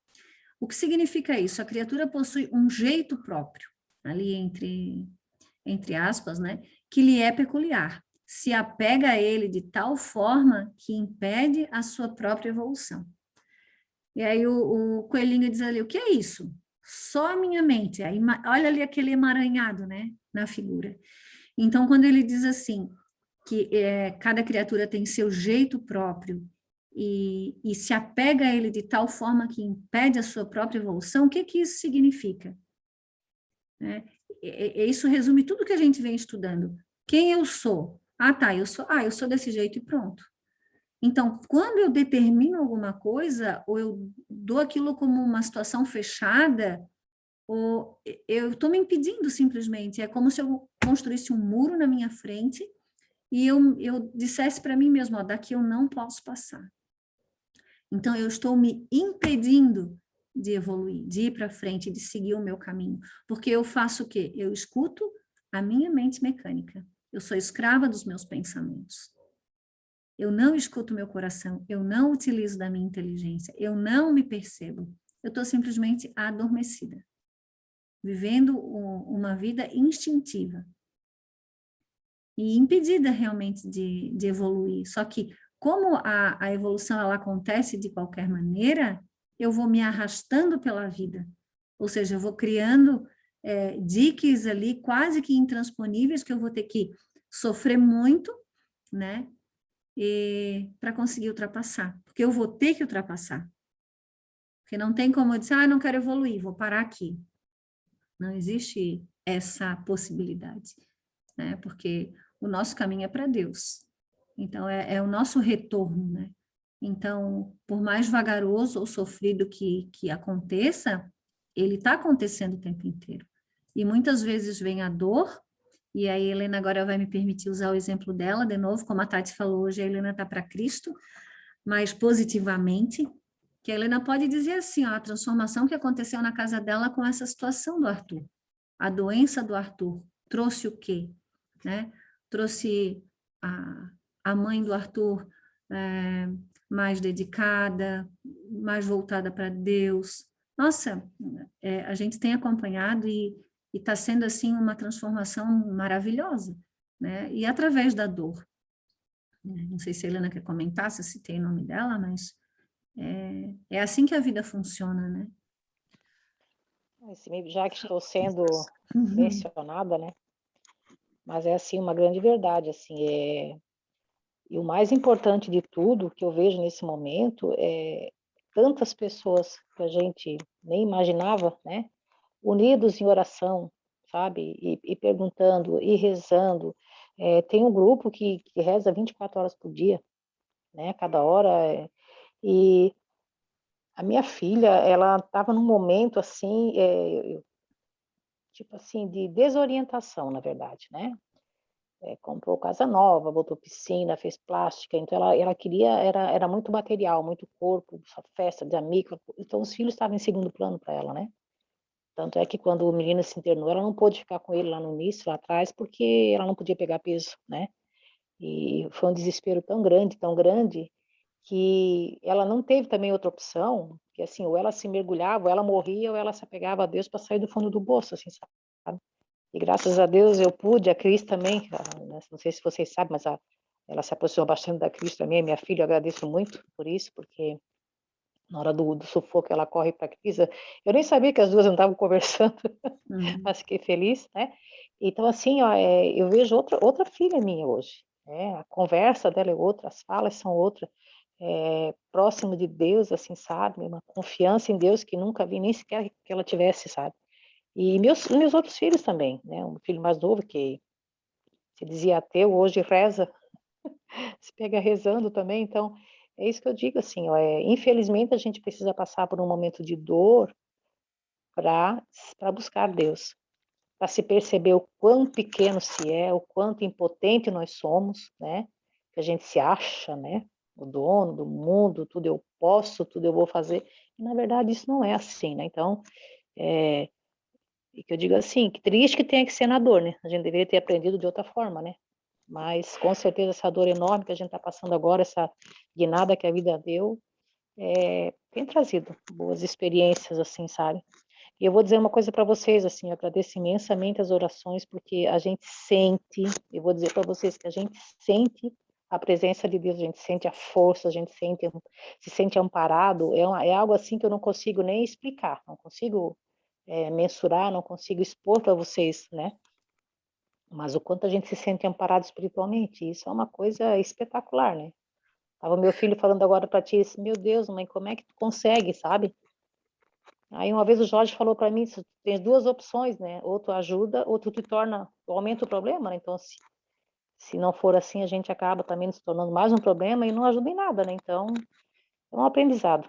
Speaker 1: O que significa isso? A criatura possui um jeito próprio, ali entre aspas, né? Que lhe é peculiar. Se apega a ele de tal forma que impede a sua própria evolução. E aí o coelhinho diz ali, o que é isso? Só a minha mente. Aí, olha ali aquele emaranhado, né, na figura. Então, quando ele diz assim, que cada criatura tem seu jeito próprio e se apega a ele de tal forma que impede a sua própria evolução, o que isso significa? Isso resume tudo que a gente vem estudando. Quem eu sou? Eu sou desse jeito e pronto. Então, quando eu determino alguma coisa, ou eu dou aquilo como uma situação fechada, ou eu estou me impedindo simplesmente. É como se eu construísse um muro na minha frente e eu dissesse para mim mesmo, daqui eu não posso passar. Então, eu estou me impedindo de evoluir, de ir para frente, de seguir o meu caminho. Porque eu faço o quê? Eu escuto a minha mente mecânica. Eu sou escrava dos meus pensamentos. Eu não escuto meu coração, eu não utilizo da minha inteligência, eu não me percebo. Eu estou simplesmente adormecida, vivendo uma vida instintiva e impedida realmente de evoluir. Só que, como a evolução ela acontece de qualquer maneira, eu vou me arrastando pela vida. Ou seja, eu vou criando diques ali quase que intransponíveis que eu vou ter que sofrer muito, né, para conseguir ultrapassar, porque eu vou ter que ultrapassar, porque não tem como eu dizer, não quero evoluir, vou parar aqui. Não existe essa possibilidade, né, porque o nosso caminho é para Deus, então é o nosso retorno, né, então, por mais vagaroso ou sofrido que aconteça, ele está acontecendo o tempo inteiro, e muitas vezes vem a dor. E aí, Helena agora vai me permitir usar o exemplo dela, de novo, como a Tati falou hoje, a Helena está para Cristo, mas positivamente, que a Helena pode dizer assim, ó, a transformação que aconteceu na casa dela com essa situação do Arthur. A doença do Arthur trouxe o quê? Né? Trouxe a mãe do Arthur mais dedicada, mais voltada para Deus. Nossa, a gente tem acompanhado e está sendo, assim, uma transformação maravilhosa, né? E através da dor. Não sei se a Helena quer comentar, se eu citei o nome dela, mas é assim que a vida funciona, né?
Speaker 5: Já que estou sendo mencionada, né? Mas é, assim, uma grande verdade, assim, e o mais importante de tudo que eu vejo nesse momento é tantas pessoas que a gente nem imaginava, né? Unidos em oração, sabe? E perguntando, e rezando. Tem um grupo que reza 24 horas por dia, né? Cada hora. E a minha filha, ela estava num momento, assim, tipo assim, de desorientação, na verdade, né? Comprou casa nova, botou piscina, fez plástica, então ela queria, era muito material, muito corpo, festa de amigo, então os filhos estavam em segundo plano para ela, né? Tanto é que quando o menino se internou, ela não pôde ficar com ele lá no início, lá atrás, porque ela não podia pegar peso, né? E foi um desespero tão grande, que ela não teve também outra opção, que assim, ou ela se mergulhava, ou ela morria, ou ela se apegava a Deus para sair do fundo do poço, assim, sabe? E graças a Deus eu pude, a Cris também, não sei se vocês sabem, mas ela se aproximou bastante da Cris também, minha filha, eu agradeço muito por isso, porque na hora do sufoco ela corre para a Cris. Eu nem sabia que as duas não estavam conversando, mas fiquei feliz, né? Então, assim, ó, eu vejo outra filha minha hoje, né? A conversa dela é outra, as falas são outras, próximo de Deus, assim, sabe? Uma confiança em Deus que nunca vi, nem sequer que ela tivesse, sabe? E meus outros filhos também, né? Um filho mais novo que se dizia ateu, hoje reza, se pega rezando também, então é isso que eu digo, assim, ó, infelizmente a gente precisa passar por um momento de dor para buscar Deus, para se perceber o quão pequeno se é, o quanto impotente nós somos, né? Que a gente se acha, né? O dono do mundo, tudo eu posso, tudo eu vou fazer. E, na verdade, isso não é assim, né? Então, e que eu digo assim, que triste que tenha que ser na dor, né? A gente deveria ter aprendido de outra forma, né? Mas, com certeza, essa dor enorme que a gente está passando agora, essa guinada que a vida deu, tem trazido boas experiências, assim, sabe? E eu vou dizer uma coisa para vocês, assim, eu agradeço imensamente as orações, porque a gente sente, eu vou dizer para vocês que a gente sente a presença de Deus, a gente sente a força, a gente se sente amparado, é algo assim que eu não consigo nem explicar, não consigo mensurar, não consigo expor para vocês, né? Mas o quanto a gente se sente amparado espiritualmente, isso é uma coisa espetacular, né? Tava meu filho falando agora para ti, meu Deus, mãe, como é que tu consegue, sabe? Aí uma vez o Jorge falou para mim, tem duas opções, né? Ou tu ajuda, ou tu te torna, aumenta o problema, né? Então, se não for assim, a gente acaba também se tornando mais um problema e não ajuda em nada, né? Então, é um aprendizado.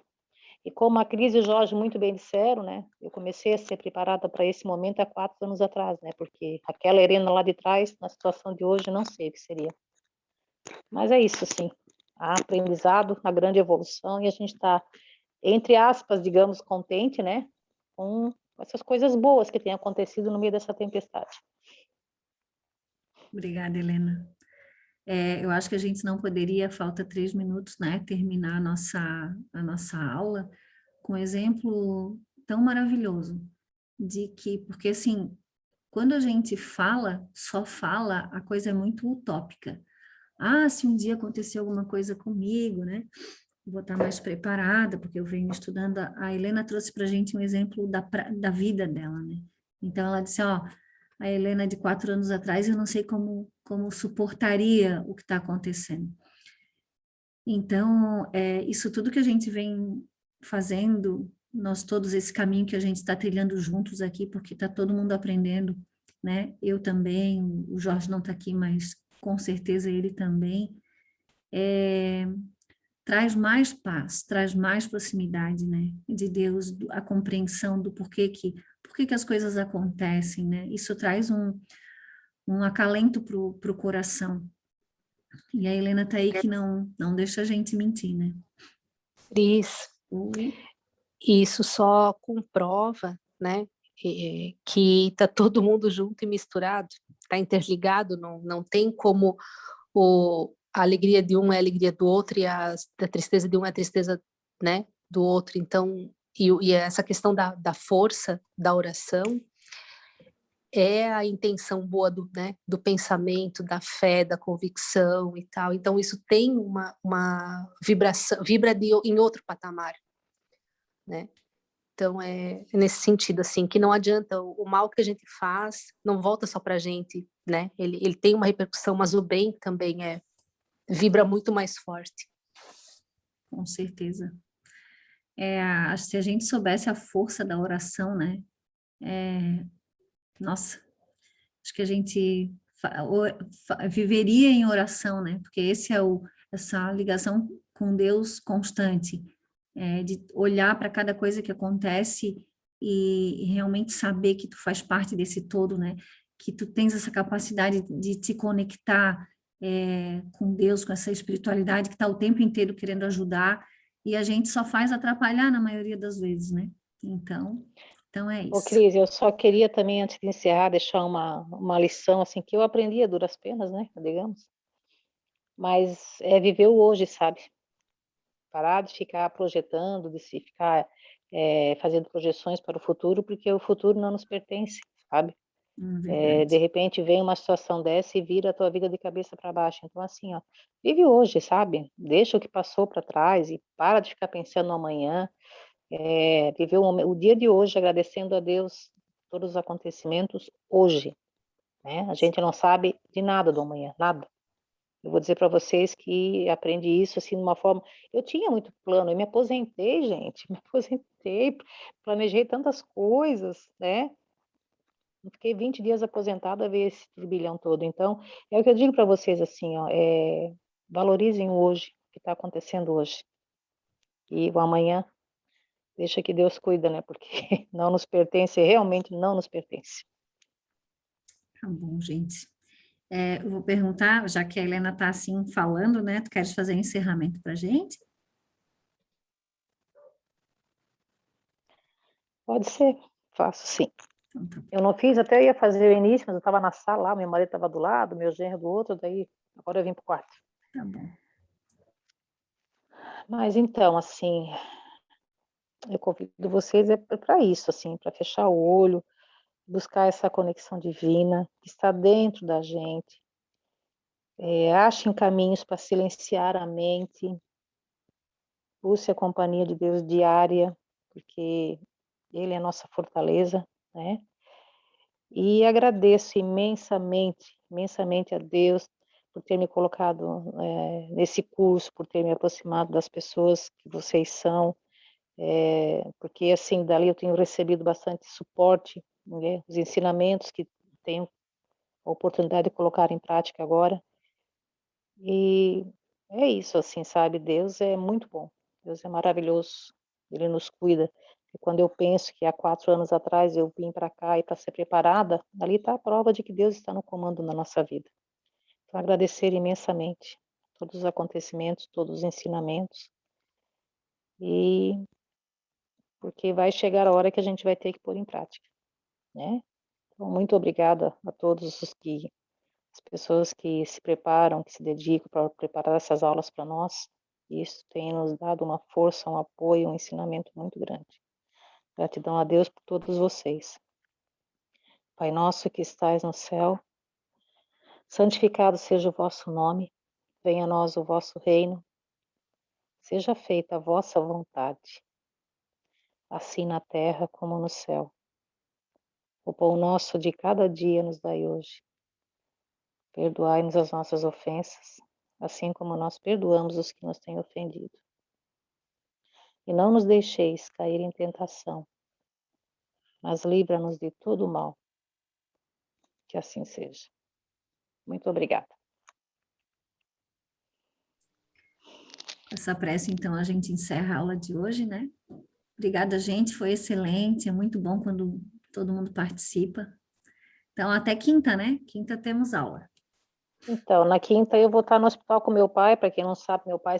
Speaker 5: E como a Cris e o Jorge muito bem disseram, né? Eu comecei a ser preparada para esse momento há 4 anos atrás, né? Porque aquela Helena lá de trás, na situação de hoje, não sei o que seria. Mas é isso, sim. Há aprendizado, a grande evolução, e a gente está, entre aspas, digamos, contente, né? Com essas coisas boas que têm acontecido no meio dessa tempestade.
Speaker 1: Obrigada, Helena. Eu acho que a gente não poderia, falta 3 minutos, né, terminar a nossa aula com um exemplo tão maravilhoso de que, porque assim, quando a gente fala, só fala, a coisa é muito utópica. Ah, se um dia acontecer alguma coisa comigo, né, vou estar mais preparada, porque eu venho estudando. A Helena trouxe para a gente um exemplo da vida dela, né? Então, ela disse, ó, a Helena de 4 anos atrás, eu não sei como suportaria o que está acontecendo. Então, isso tudo que a gente vem fazendo, nós todos, esse caminho que a gente está trilhando juntos aqui, porque está todo mundo aprendendo, né? Eu também, o Jorge não está aqui, mas com certeza ele também, traz mais paz, traz mais proximidade, né? De Deus, a compreensão do por que que as coisas acontecem, né? Isso traz um acalento para o coração. E a Helena está aí que não deixa a gente mentir, né?
Speaker 8: Cris, isso só comprova, né, que está todo mundo junto e misturado, está interligado, não tem como a alegria de um é a alegria do outro e a tristeza de um é a tristeza, né, do outro. Então, e essa questão da força da oração é a intenção boa do pensamento, da fé, da convicção e tal. Então, isso tem uma vibração, em outro patamar, né? Então, é nesse sentido, assim, que não adianta, o mal que a gente faz não volta só para a gente, né? Ele tem uma repercussão, mas o bem também vibra muito mais forte.
Speaker 1: Com certeza. Se a gente soubesse a força da oração, né? Nossa, acho que a gente viveria em oração, né? Porque essa ligação com Deus constante, de olhar para cada coisa que acontece e realmente saber que tu faz parte desse todo, né? Que tu tens essa capacidade de te conectar com Deus, com essa espiritualidade que está o tempo inteiro querendo ajudar e a gente só faz atrapalhar na maioria das vezes, né? Então é
Speaker 5: Ô,
Speaker 1: isso.
Speaker 5: Cris, eu só queria também, antes de encerrar, deixar uma lição, assim, que eu aprendi a duras penas, né, digamos, mas é viver o hoje, sabe? Parar de ficar projetando, de se ficar fazendo projeções para o futuro, porque o futuro não nos pertence, sabe? De repente vem uma situação dessa e vira a tua vida de cabeça para baixo. Então, assim, ó, vive hoje, sabe? Deixa o que passou para trás e para de ficar pensando no amanhã. Viver o dia de hoje, agradecendo a Deus todos os acontecimentos hoje, né? A gente não sabe de nada do amanhã, nada. Eu vou dizer para vocês que aprendi isso assim de uma forma. Eu tinha muito plano, eu me aposentei, gente, me aposentei, planejei tantas coisas, né? Eu fiquei 20 dias aposentada a ver esse turbilhão todo. Então, é o que eu digo para vocês assim, ó, valorizem o hoje, o que está acontecendo hoje. E o amanhã, deixa que Deus cuida, né? Porque não nos pertence, realmente não nos pertence.
Speaker 1: Tá bom, gente. Eu vou perguntar, já que a Helena está assim falando, né? Tu queres fazer um encerramento para a gente?
Speaker 5: Pode ser, faço sim.
Speaker 1: Então, tá.
Speaker 5: Eu não fiz, até ia fazer o início, mas eu estava na sala lá, meu marido estava do lado, meu genro do outro, daí agora eu vim para o quarto.
Speaker 1: Tá bom.
Speaker 5: Mas então, assim, eu convido vocês para isso, assim, para fechar o olho, buscar essa conexão divina que está dentro da gente. Achem caminhos para silenciar a mente, busque a companhia de Deus diária, porque Ele é a nossa fortaleza, né? E agradeço imensamente, imensamente a Deus por ter me colocado nesse curso, por ter me aproximado das pessoas que vocês são, porque assim, dali eu tenho recebido bastante suporte, né? Os ensinamentos que tenho a oportunidade de colocar em prática agora. E é isso, assim, sabe? Deus é muito bom, Deus é maravilhoso, Ele nos cuida. E quando eu penso que há 4 anos atrás eu vim para cá e para ser preparada, ali está a prova de que Deus está no comando na nossa vida. Então, agradecer imensamente todos os acontecimentos, todos os ensinamentos, e porque vai chegar a hora que a gente vai ter que pôr em prática, né? Então, muito obrigada a todos as pessoas que se preparam, que se dedicam para preparar essas aulas para nós. Isso tem nos dado uma força, um apoio, um ensinamento muito grande. Gratidão a Deus por todos vocês. Pai nosso que estais no céu, santificado seja o vosso nome, venha a nós o vosso reino, seja feita a vossa vontade, assim na terra como no céu. O pão nosso de cada dia nos dai hoje. Perdoai-nos as nossas ofensas, assim como nós perdoamos os que nos têm ofendido. E não nos deixeis cair em tentação, mas livra-nos de todo o mal. Que assim seja. Muito obrigada.
Speaker 1: Com essa prece, então, a gente encerra a aula de hoje, né? Obrigada, gente, foi excelente, é muito bom quando todo mundo participa. Então, até quinta, né? Quinta temos aula.
Speaker 5: Então, na quinta eu vou estar no hospital com meu pai, para quem não sabe, meu pai